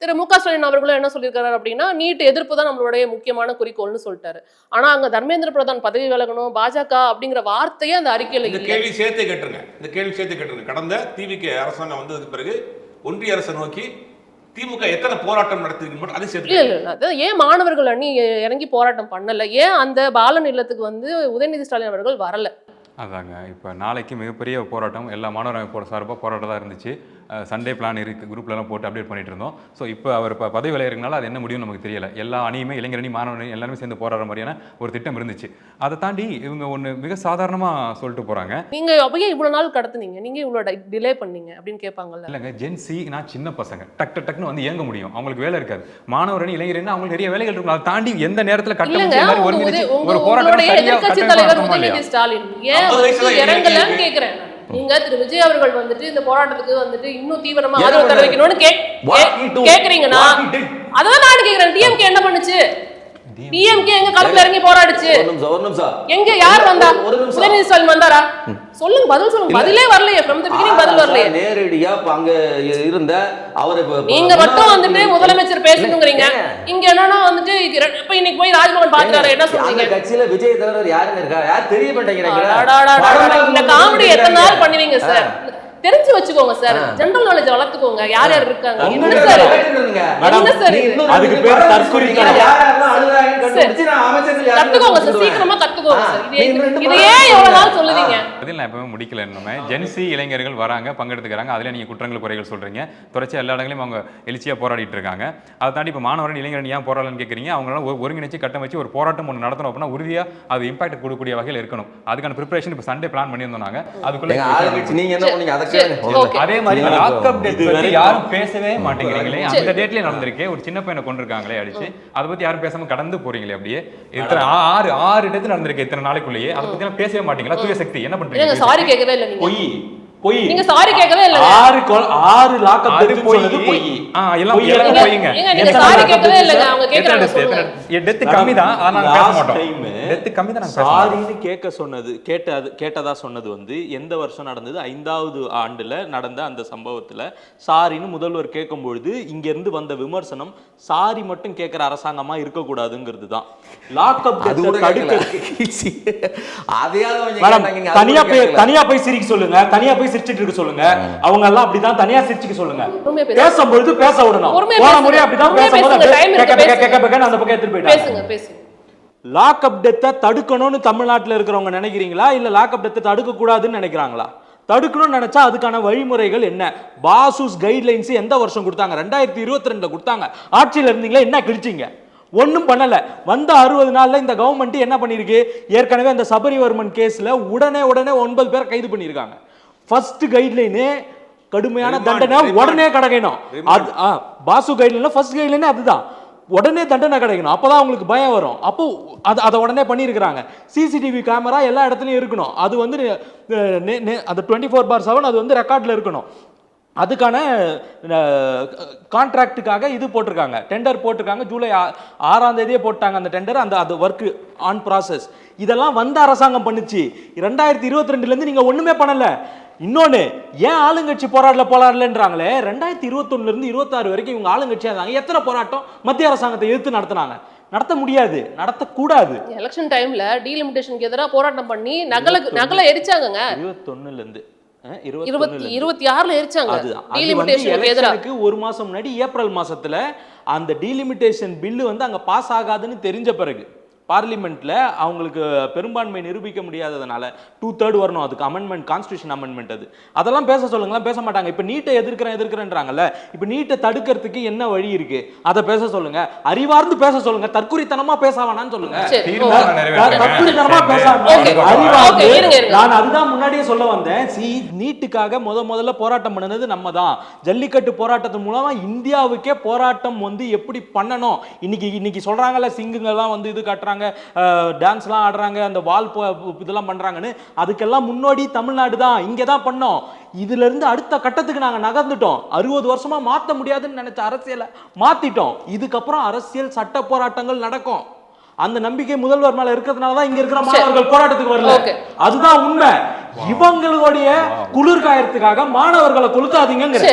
திரு மு க ஸ்டாலின் அவர்களும் என்ன சொல்லியிருக்காரு அப்படின்னா, நீட் எதிர்ப்பு தான் நம்மளுடைய முக்கியமான குறிக்கோள்னு சொல்லிட்டாரு. ஆனா அங்க தர்மேந்திர பிரதான் பதவி விலகணும், பாஜக அப்படிங்கிற வார்த்தையே அந்த அறிக்கையில இந்த கேள்வி சேர்த்து கேட்டுருங்க. கடந்த திமுக அரசாங்கம் வந்ததுக்கு பிறகு ஒன்றிய அரசை நோக்கி திமுக எத்தனை போராட்டம் நடத்திருக்கு அதை சேர்த்து. இல்ல, ஏன் மாணவர்கள் அணி இறங்கி போராட்டம் பண்ணல? ஏன் அந்த பாலன் இல்லத்துக்கு வந்து உதயநிதி ஸ்டாலின் அவர்கள் வரல? அதாங்க, இப்போ நாளைக்கு மிகப்பெரிய போராட்டம் எல்லா மாணவர் அமைப்போட சார்பாக போராட்டம் தான் இருந்துச்சு. சண்டே பிளான் இருக்குது, குரூப்லலாம் போட்டு அப்டேட் பண்ணிட்டு இருந்தோம். ஸோ இப்போ அவர் பதவி விளையாடுறதுனால அது என்ன முடியும் நமக்கு தெரியல. எல்லா அணியுமே, இளைஞர் அணி, மாணவர் அணி எல்லாருமே சேர்ந்து போராடுற மாதிரியான ஒரு திட்டம் இருந்துச்சு. அதை தாண்டி இவங்க ஒன்று மிக சாதாரணமாக சொல்லிட்டு போகிறாங்க. நீங்கள் அப்பயே இவ்வளோ நாள் கடத்துனீங்க, நீங்கள் இவ்வளோ டிலே பண்ணீங்க அப்படின்னு கேட்பாங்கல்ல. இல்லைங்க, ஜென்சி நான் சின்ன பசங்க டக்குன்னு வந்து இயங்க முடியும், அவங்களுக்கு வேலை இருக்காது. மாணவர் அணி, இளைஞர் அணி அவங்களுக்கு நிறைய வேலைகள் இருக்கும். அதை தாண்டி எந்த நேரத்தில் கட்டமைச்சு ஒரு போராட்டம் எதிர்க்கட்சி தலைவர் உதயநிதி ஸ்டாலின் ஏன் இறங்கலன்னு கேட்கிறேன். நீங்க திரு விஜய் அவர்கள் வந்துட்டு இந்த போராட்டத்துக்கு வந்துட்டு இன்னும் தீவிரமா ஆதரவு தெரிவிக்கணும்னு கேக்குறீங்கன்னா, அதான் நான் கேக்குறேன். டிஎம்கே என்ன பண்ணுச்சு? டிஎம்கே எங்க களத்துல இறங்கி போராடுச்சு? ஒரு நிமிஷம் எங்க யார் வந்தா? ஒரு நிமிஷம். உதயநிதி ஸ்டாலின் வந்தாரா? சொல்லுங்க, பதில் சொல்லுங்க. பதிலே வரலையே, from the beginning பதில் வரலையே. நேரடியா அங்க இருந்த அவரை நீங்க மட்டும் வந்துட்டு முதலமைச்சர் பேசணும்ங்கறீங்க. இங்க என்னன்னா வந்துட்டு இப்ப இன்னைக்கு போய் ராஜ்மோகன் பாத்துறாரு, என்ன சொல்றீங்க? அந்த கட்சியில விஜய் தவிர யாருங்க இருக்கா? யார் தெரிய மாட்டேங்கிறாங்க? இந்த காமெடி எத்தனை நாள் பண்ணுவீங்க சார்? தெரிஞ்சு வச்சுக்கோங்க சார், ஜெனரல் நாலேஜ் வளர்த்துக்கோங்க. யார் யார் இருக்காங்க, என்ன சார் என்ன சார் அதுக்கு பேர் தற்குறித்தனம். கத்துக்கோங்க சார், சீக்கிரமா கத்துக்கோங்க சார். இதையே எவ்வளவு நாள் சொல்லுவீங்க? அதில் நான் எப்பவுமே முடிக்கல. இன்னுமே ஜென்சி இளைஞர்கள் வராங்க, பங்கெடுத்துக்கிறாங்க. அதில் நீங்கள் குற்றங்கள் குறைகள் சொல்கிறீங்க. தொடர்ச்சி எல்லா இடங்களையும் அவங்க எழுச்சியாக போராடிட்டு இருக்காங்க. அதை தாண்டி இப்போ மாணவர்கள் இளைஞர்கள் ஏன் போராடலன்னு கேட்குறீங்க. அவங்களால ஒருங்கிணைச்சு கட்டமைச்சு ஒரு போராட்டம் ஒன்று நடத்தணும் அப்படின்னா உறுதியாக அது இம்பாக்ட் கொடுக்கக்கூடிய வகையில் இருக்கணும். அதுக்கான ப்ரிப்பரேஷன் இப்போ சண்டே பிளான் பண்ணியிருந்தோம் நாங்கள். அதுக்குள்ளே நீங்க என்ன பண்ணீங்க? அதே மாதிரி லாக்அப் டேட் பத்தி யாரும் பேசவே மாட்டேங்கிறீங்களே. அந்த டேட்லயே நடந்திருக்கே, ஒரு சின்ன பையனை கொண்டிருக்காங்களே அடிச்சு, அதை பத்தி யாரும் பேசாம கடந்து போறீங்களே. அப்படியே இத்தனை ஆறு டேட் நடந்திருக்கு இத்தனை நாளைக்குள்ளேயே, அதை பத்தி எல்லாம் பேசவே மாட்டீங்களா? தூய சக்தி என்ன பண்றீங்க? சாரி கேட்கவே இல்லை நீங்க. பொய் பொய். நீங்க சாரி கேட்கவே இல்ல. 6 லாக்அப் டெத் சொன்னது பொய். எல்லாம் பொய்ங்க. நீங்க சாரி கேட்கவே இல்லங்க. அவங்க கேக்குறாங்க சொல்லுங்க. டெத் கம்மி தான், ஆனா நாங்க பேச மாட்டோம். டெத் கம்மி தான், நாங்க சாரின்னு கேட்டதா சொன்னது வந்து எந்த வருஷம் நடந்தது? 5வது ஆண்டுல நடந்த அந்த சம்பவத்துல சாரின்னு முதல்வர் கேட்கும்பொழுது இங்க இருந்து வந்த விமர்சனம் சாரி மட்டும் கேட்கிற அரசாங்கமா இருக்க கூடாதுங்கிறது தான். லாக்அப் டெத் தடுக்க தனியா போய் சிரிக்க சொல்லுங்க, தனியா போய் சிரிச்சிட்டு இருக்க சொல்லுங்க. அவங்க எல்லாம் அப்படிதான் தனியா சிரிச்சுக்க சொல்லுங்க. பேசும்போது பேச விடணும். போன முறை அப்படிதான் பேசும்போது அந்த பக்கம் எடுத்துட்டு போயிட்டாங்க. லாக்அப் டெத்தை தடுக்கணும்னு தமிழ்நாட்டில் இருக்கிறவங்க நினைக்கிறீங்களா, இல்ல லாக்அப் டெத்தை தடுக்க கூடாதுன்னு நினைக்கிறாங்களா? தடுக்கணும்னு நினைச்சா அதுக்கான வழிமுறைகள் என்ன? பாசுஸ் கைட்லைன்ஸ் எந்த வருஷம் கொடுத்தாங்க? 2022 கொடுத்தாங்க. ஆட்சியில் இருந்தீங்களா, என்ன கிழிச்சிங்க? ஒன்றும் பண்ணல. வந்த 60 நாள்ல இந்த கவர்மெண்ட் என்ன பண்ணிருக்கு? ஏற்கனவே அந்த சபரிவர்மன் கேஸ்ல உடனே 9 பேர் கைது பண்ணியிருக்காங்க. ஃபர்ஸ்ட் கைட்லைனே கடுமையான தண்டனை உடனே கிடைக்கணும். பாசு கைட்லைன்ல ஃபர்ஸ்ட் கைட்லைனே அதுதான், உடனே தண்டனை கிடைக்கணும். அப்பதான் அவங்களுக்கு பயம் வரும். அப்போ அதை உடனே பண்ணியிருக்கிறாங்க. சிசிடிவி கேமரா எல்லா இடத்துலையும் இருக்கணும். அது வந்து அது 24/7 அது வந்து ரெக்கார்டில் இருக்கணும். அதுக்கான கான்ட்ராக்டுக்காக இது போட்டிருக்காங்க, டெண்டர் போட்டிருக்காங்க. ஜூலை 6ஆம் தேதியே போட்டாங்க அந்த டெண்டர். அந்த ஒர்க் ஆன் ப்ராசஸ். இதெல்லாம் வந்த அரசாங்கம் பண்ணுச்சு. 2022 நீங்க ஒண்ணுமே பண்ணல. இன்னொன்னு, ஏன் ஆளுங்கட்சி போராடலன்றாங்களே. 2021 26 வரைக்கும் இவங்க ஆளுங்கட்சியா இருந்தாங்க. எத்தனை போராட்டம் மத்திய அரசாங்கத்தை எதிர்த்து நடத்தினாங்க? நடத்த முடியாது, நடத்தக்கூடாது. எலெக்ஷன் டைம்ல டீலிமிட்டேஷனுக்கு எதிராக போராட்டம் பண்ணி நகலை எரிச்சாங்க. 21ல இருந்து 26ல எரிச்சாங்க. டீலிமிட்டேஷனுக்கு ஒரு மாசம் முன்னாடி ஏப்ரல் மாசத்துல அந்த டீலிமிட்டேஷன் பில்லு வந்து அங்க பாஸ் ஆகாதுன்னு தெரிஞ்ச பிறகு பார்லிமெண்ட்ல அவங்களுக்கு பெரும்பான்மை நிரூபிக்க முடியாததுனால 2/3 வரணும். அதுக்கு அமெண்ட்மெண்ட், கான்ஸ்டிடியூஷன் அமெண்ட்மெண்ட். அதெல்லாம் பேச சொல்லுங்களா, பேச மாட்டாங்க. இப்ப நீட்டை எதிர்க்கிறேன்றாங்கல்ல, இப்ப நீட்டை தடுக்கிறதுக்கு என்ன வழி இருக்கு அதை பேச சொல்லுங்க. அறிவார்ந்து பேச சொல்லுங்க, தற்குறித்தனமா பேச வேணாம்னு சொல்லுங்க. தற்குறித்தனமா பேசாம அறிவார்ந்து. நான் அதுதான் முன்னாடியே சொல்ல வந்தேன். நீட்டுக்காக முதல்ல போராட்டம் பண்ணது நம்ம தான். ஜல்லிக்கட்டு போராட்டத்தின் மூலமா இந்தியாவுக்கே போராட்டம் வந்து எப்படி பண்ணணும் இன்னைக்கு சொல்றாங்கல்ல, சிங்குங்கெல்லாம் வந்து இது காட்டுறாங்க, டான்ஸ்லாம் ஆடுறாங்க, அந்த வால் இதெல்லாம் பண்றாங்கன்னு. அதுக்கெல்லாம் முன்னோடி தமிழ்நாடு தான். இங்க தான் பண்ணோம். இதுல இருந்து அடுத்த கட்டத்துக்கு நாங்க நகர்ந்துட்டோம். 60 வருஷமா மாத்த முடியாதுன்னு நினைச்ச அரசியலை மாத்திட்டோம். இதுக்கப்புறம் அரசியல் சட்ட போராட்டங்கள் நடக்கும். அந்த நம்பிக்கை முதல்வர் மேல இருக்கிறதுனால தான் இங்க இருக்கிற மாணவர்கள் போராட்டத்துக்கு வரல. அதுதான் உண்மை. இவங்களுடைய குளிர்காயத்துக்காக மாணவர்களை கொளுத்தாதீங்க.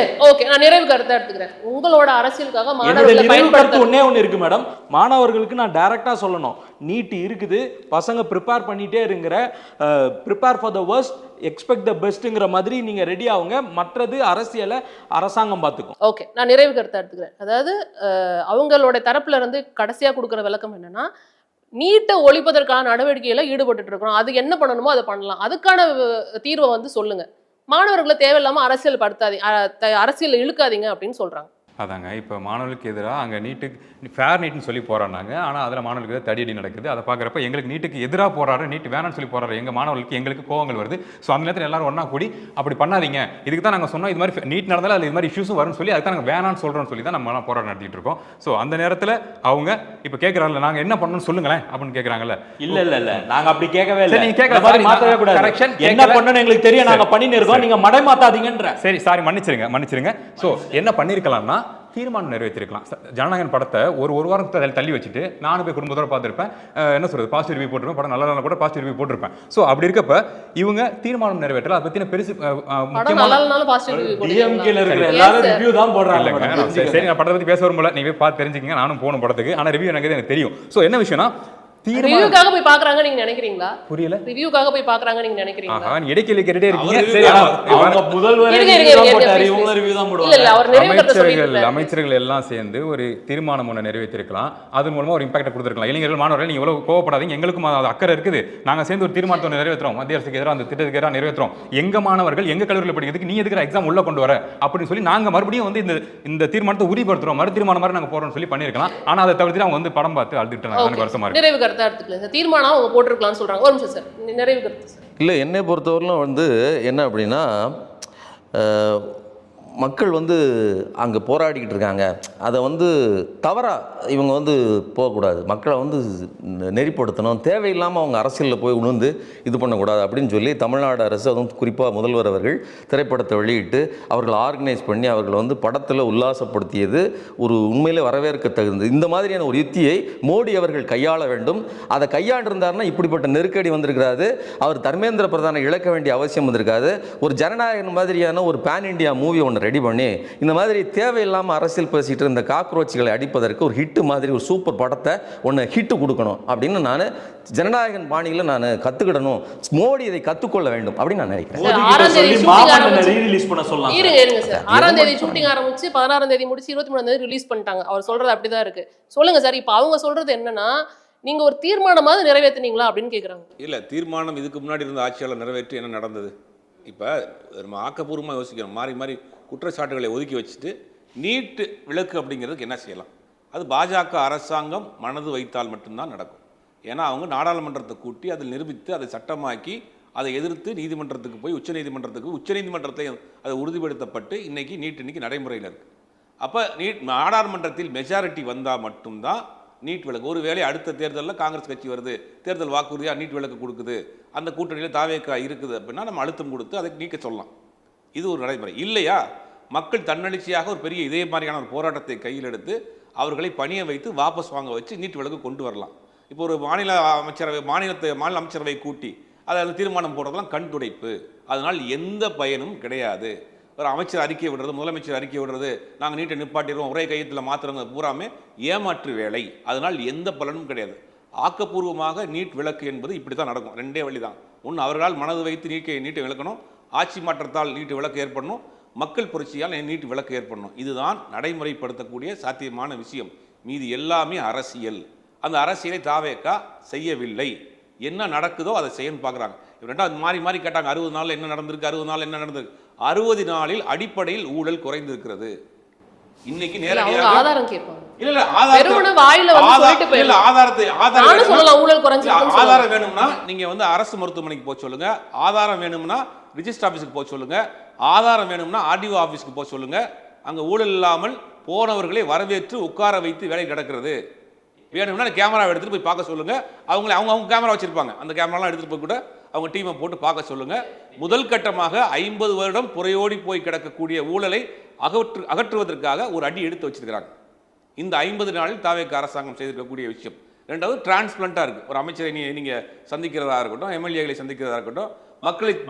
ஓகே, நான் நிறைவு கருத்தை எடுத்துக்கிறேன். உங்களோட அரசியலுக்காக மாணவர்களை பயன்படுத்த ஒண்ணே இருக்கு மேடம். மாணவர்களுக்கு நான் டைரக்டா சொல்லணும், நீட் இருக்குது, பசங்க ப்ரிப்பேர் பண்ணிட்டே இருங்கிற, prepare for the worst expect the பெஸ்ட்ங்கிற மாதிரி நீங்க ரெடி ஆகுங்க. மற்றது அரசியலை அரசாங்கம் பார்த்துக்கும். ஓகே, நான் நிறைவு கருத்தை எடுத்துக்கிறேன். அதாவது அவங்களோட தரப்புல இருந்து கடைசியா கொடுக்குற விளக்கம் என்னன்னா, நீட்டை ஒழிப்பதற்கான நடவடிக்கையில ஈடுபட்டு இருக்கிறோம். அது என்ன பண்ணணுமோ அதை பண்ணலாம். அதுக்கான தீர்வை வந்து சொல்லுங்க. மாணவர்களை தேவையில்லாம அரசியல் படுத்தாதீங்க, அரசியல் இழுக்காதீங்க அப்படின்னு சொல்றாங்க. அதாங்க இப்போ மாணவர்களுக்கு எதிராக அங்கே நீட்டுக்கு ஃபேர் நீட்னு சொல்லி போராடினாங்க. ஆனால் அதில் மாணவர்களுக்கு எதிராக தடியடி நடக்குது. அதை பார்க்குறப்ப எங்களுக்கு நீட்டுக்கு எதிராக போராடுற, நீட்டு வேணான்னு சொல்லி போராடுற எங்கள் மாணவர்களுக்கு எங்களுக்கு கோவங்கள் வருது. ஸோ அந்த நேரத்தில் எல்லாரும் ஒன்றா கூடி அப்படி பண்ணாதீங்க, இதுக்கு தான் நாங்கள் சொன்னோம், இது மாதிரி நீட் நடந்தாலும் அது இது மாதிரி இஷ்யூஸும் வரும்னு சொல்லி அதுக்கு நாங்கள் வேணான்னு சொல்கிறோம்னு சொல்லி தான் நம்ம போராட்டம் நடத்திட்டு இருக்கோம். ஸோ அந்த நேரத்தில் அவங்க இப்போ கேட்குறாங்கல்ல, நாங்கள் என்ன பண்ணணும்னு சொல்லுங்களேன் அப்படின்னு கேட்குறாங்கல்ல. இல்லை நாங்கள் அப்படி கேட்கவே இல்லை. நீங்கள் கேட்கல, மாற்றவே கூடாது. கரெக்ஷன் என்ன பண்ணணும்னு எங்களுக்கு தெரியும், நாங்கள் பண்ணின்னு இருக்கோம், நீங்கள் மடை மாற்றாதீங்கன்ற. சரி, சாரி, மன்னிச்சிருங்க. ஸோ என்ன பண்ணியிருக்கலாம்னா, தீர்மானம் நிறைவேற்றிருக்கலாம். ஜனநாயகன் படத்தை ஒரு வாரம் தள்ளி வச்சுட்டு நானும் போய் குடும்பத்தோட பார்த்துருப்பேன். என்ன சொல்றது, பாசிட்டிவ் ரிவ்யூ போட்டிருப்பேன். படம் நல்லா கூட பாசிட்டிவ் ரிவ்யூ போட்டிருப்பேன். ஸோ அப்படி இருக்கப்ப இவங்க தீர்மானம் நிறைவேற்றல. அதை பற்றின பெருசு சரி, நான் படத்தை பற்றி பேச வரும்போது நீங்க போய் பார்த்து தெரிஞ்சுக்கங்க. நானும் போகணும் படத்துக்கு. ஆனால் ரிவ்யூ எனக்கு தெரியும். ஸோ என்ன விஷயம்னா, ரிவ்யூக்காக போய் பார்க்கறாங்க நீங்க நினைக்கிறீங்களா? புரியல. ரிவ்யூக்காக போய் பார்க்கறாங்க நீங்க நினைக்கிறீங்களா? நீ இடைக்கேள்வி கேட்டுட்டே இருக்கீங்க. சரி, அவங்க முதல்வர் ரிவ்யூ தான் போட்டாரு, இவங்க ரிவ்யூ தான் போடுவாங்க. இல்ல, அவர் நிறைவேற்றத சொல்லிருக்காரு. அமைச்சர்கள் எல்லாம் சேர்ந்து ஒரு தீர்மானம் ஒன்று நிறைவேற்றிருக்கலாம். அது மூலமா ஒரு இம்பாக்ட் கொடுத்திருக்கலாம். இளைஞர்கள், மாணவர்கள், நீங்க இவ்வளவு கோவப்படாதீங்க, எங்களுக்கும் அக்கறை இருக்குது, நாங்க சேர்ந்து ஒரு தீர்மானத்தை நிறைவேற்றுறோம், மத்திய அரசுக்கு எதிராக அந்த திட்டத்துக்கு எதிராக நிறைவேற்றுறோம், எங்க மாணவர்கள் எங்க கல்லூரியில் படிக்கிறதுக்கு நீ எதுக்கு எக்ஸாம் உள்ள கொண்டு வர அப்படின்னு சொல்லி நாங்க மறுபடியும் வந்து இந்த தீர்மானத்தை உறுதிப்படுத்துறோம், மறு தீர்மானம் மாதிரி நாங்க போறோம்னு சொல்லி பண்ணிருக்கலாம். ஆனா அதை தவிர்த்து அவங்க வந்து படம் பார்த்து அழுதுட்டாங்க. வருத்தமா இருக்கு. நிறைவு கருத்தா எடுத்துக்கலாம். அவங்க போட்டிருக்கலாம்னு சொல்றாங்க. ஒரு நிமிஷம் சார், நிறைவு கருத்து சார். இல்லை, என்னை பொறுத்தவரையிலும் வந்து என்ன அப்படின்னா, மக்கள் வந்து அங்கே போராடிக்கிட்டு இருக்காங்க. அதை வந்து தவறாக இவங்க வந்து போகக்கூடாது, மக்களை வந்து நெறிப்படுத்தணும், தேவையில்லாமல் அவங்க அரசியலில் போய் உணர்ந்து இது பண்ணக்கூடாது அப்படின்னு சொல்லி தமிழ்நாடு அரசு, அதுவும் குறிப்பாக முதல்வர் அவர்கள் திரைப்படத்தை வெளியிட்டு அவர்கள் ஆர்கனைஸ் பண்ணி அவர்கள் வந்து படத்தில் உல்லாசப்படுத்தியது ஒரு உண்மையிலே வரவேற்க தகுந்தது. இந்த மாதிரியான ஒரு யுத்தியை மோடி அவர்கள் கையாள வேண்டும். அதை கையாண்டிருந்தாருன்னா இப்படிப்பட்ட நெருக்கடி வந்திருக்காது, அவர் தர்மேந்திர பிரதானை இழக்க வேண்டிய அவசியம் வந்திருக்காது. ஒரு ஜனநாயகன் மாதிரியான ஒரு பேன் இண்டியா மூவி ஒன்று ரெடி பண்ணி இந்த மாதிரி தேவையில்லாமல் அரசியல் பேசிட்டு இருந்த காக்ரோச்சுகளை அடிப்பதற்கு ஒரு ஹிட் மாதிரி ஒரு சூப்பர் படத்தை ஒன்று ஹிட்டு கொடுக்கணும் அப்படின்னு நான் ஜனநாயகன் பாணியில் நான் கற்றுக்கிடணும், மோடி இதை கற்றுக்கொள்ள வேண்டும் அப்படின்னு நான் நினைக்கிறேன். 6ஆம் தேதி ஷூட்டிங் ஆரம்பிச்சு 16ஆம் தேதி முடிச்சு 23ஆம் தேதி ரிலீஸ் பண்ணிட்டாங்க. அவர் சொல்றது அப்படிதான் இருக்கு. சொல்லுங்க சார், இப்போ அவங்க சொல்றது என்னன்னா, நீங்க ஒரு தீர்மானமாவது நிறைவேற்றினீங்களா அப்படின்னு கேட்குறாங்க. இல்லை, தீர்மானம் இதுக்கு முன்னாடி இருந்த ஆட்சியாளர் நிறைவேற்றி என்ன நடந்தது? இப்போ நம்ம ஆக்கப்பூர்வமாக யோசிக்கிறோம். மாறி மாறி குற்றச்சாட்டுகளை ஒதுக்கி வச்சுட்டு நீட்டு விலக்கு அப்படிங்கிறதுக்கு என்ன செய்யலாம்? அது பாஜக அரசாங்கம் மனது வைத்தால் மட்டும்தான் நடக்கும். ஏன்னா அவங்க நாடாளுமன்றத்தை கூட்டி அதில் நிரூபித்து அதை சட்டமாக்கி அதை எதிர்த்து நீதிமன்றத்துக்கு போய் உச்சநீதிமன்றத்தில் அது உறுதிப்படுத்தப்பட்டு இன்னைக்கு இன்னைக்கு நடைமுறையில் இருக்குது. அப்போ நாடாளுமன்றத்தில் மெஜாரிட்டி வந்தால் மட்டும்தான் நீட் விலக்கு. ஒருவேளை அடுத்த தேர்தலில் காங்கிரஸ் கட்சி வருது, தேர்தல் வாக்குறுதியாக நீட் விலக்கு கொடுக்குது, அந்த கூட்டணியில் தாவேக்கா இருக்குது அப்படின்னா நம்ம அழுத்தம் கொடுத்து அதை நீக்க சொல்லலாம். இது ஒரு நடைமுறை. இல்லையா, மக்கள் தன்னெழுச்சியாக ஒரு பெரிய இதே மாதிரியான ஒரு போராட்டத்தை கையில் எடுத்து அவர்களை பணிய வைத்து வாபஸ் வாங்க வச்சு நீட் விலக்கு கொண்டு வரலாம். இப்போ ஒரு மாநில அமைச்சரவை கூட்டி அதை அந்த தீர்மானம் போடுறதெல்லாம் கண் துடைப்பு. அதனால் எந்த பயனும் கிடையாது. ஒரு அமைச்சர் அறிக்கை விடுறது, முதலமைச்சர் அறிக்கை விடுறது, நாங்கள் நீட்டை நிப்பாட்டிடுவோம், ஒரே கையத்தில் மாத்திரங்க, பூராமே ஏமாற்று வேலை. அதனால் எந்த பலனும் கிடையாது. ஆக்கப்பூர்வமாக நீட் விலக்கு என்பது இப்படி தான் நடக்கும். ரெண்டே வழி தான். ஒன்று, அவர்களால் மனது வைத்து நீட்டை விலக்கணும், ஆட்சி மாற்றத்தால் நீட்டு விலக்கு ஏற்படணும், மக்கள் புரட்சியால் நீட்டு விலக்கு ஏற்படணும். இதுதான் நடைமுறைப்படுத்தக்கூடிய சாத்தியமான விஷயம். மீதி எல்லாமே அரசியல். அந்த அரசியலை தாவேக்கா செய்யவில்லை. என்ன நடக்குதோ அதை செய்யணும்னு பார்க்குறாங்க. ரெண்டாவது மாறி மாறி கேட்டாங்க, 60 நாளில் என்ன நடந்திருக்கு, 60 நாள் என்ன நடந்திருக்கு. 60 நாளில் அடிப்படையில் ஊழல் குறைந்திருக்கிறது. இன்னைக்கு நேரடியாக ஆதாரம் கேட்பாங்க. இல்ல ஆதாரம் வேணும்னா நீங்க வந்து அரசு மருத்துவமனைக்கு போக சொல்லுங்க, ஆதாரம் வேணும்னா ரிஜிஸ்டர் ஆஃபீஸுக்கு போக சொல்லுங்க, ஆதாரம் வேணும்னா ஆர்டிஓ ஆஃபீஸ்க்கு போக சொல்லுங்க. அங்க ஊழல் இல்லாமல் போனவர்களை வரவேற்று உட்கார வைத்து வேலை நடக்கிறது. வேணும்னா கேமரா எடுத்துட்டு போய் பார்க்க சொல்லுங்க. அவங்க கேமரா வச்சிருப்பாங்க, அந்த கேமராலாம் எடுத்துட்டு போய் கூட அவங்க டீமை போட்டு பார்க்க சொல்லுங்க. முதல் கட்டமாக 50 வருடம் புறையோடி போய் கிடக்கக்கூடிய ஊழலை அகற்றுவதற்காக ஒரு அடி எடுத்து வச்சிருக்கிறாங்க. இந்த 50 நாளில் தாவேக அரசாங்கம் செய்திருக்கக்கூடிய விஷயம். ரெண்டாவது டிரான்ஸ்பிளண்டாக இருக்குது. ஒரு அமைச்சரை நீங்கள் சந்திக்கிறதா இருக்கட்டும், எம்எல்ஏகளை சந்திக்கிறதா இருக்கட்டும்,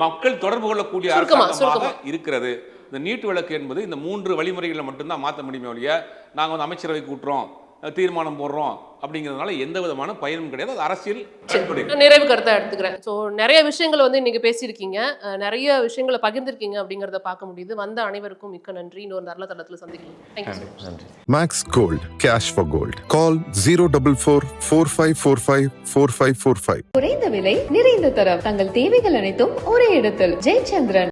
மக்கள் தொடர்பு கொள்ளக்கூடிய அரசாங்கமாக இருக்கிறது. இந்த நீட் விலக்கு என்பது இந்த 3 வழிமுறைகளில் மட்டும்தான் மாற்ற முடியுமே ஒழிய நாங்கள் வந்து அமைச்சரவை கூட்டுறோம், தீர்மானம் போடுறோம் அப்படிங்கிறதுனால எந்த விதமான பயனும் கிடையாது. அது அரசியல். நிறைவு கருத்தை எடுத்துக்கிறேன். ஸோ நிறைய விஷயங்கள் வந்து இன்னைக்கு பேசியிருக்கீங்க, நிறைய விஷயங்களை பகிர்ந்திருக்கீங்க அப்படிங்கிறத பார்க்க முடியுது. வந்த அனைவருக்கும் மிக்க நன்றி. இன்னொரு நல்ல தளத்தில் சந்திக்கலாம். Thank you. Max Gold, cash for gold. Call 044-4545-4545. குறைந்த விலை, நிறைந்த தரம், தங்கள் தேவைகள் அனைத்தும் ஒரே இடத்தில். ஜெயச்சந்திரன்.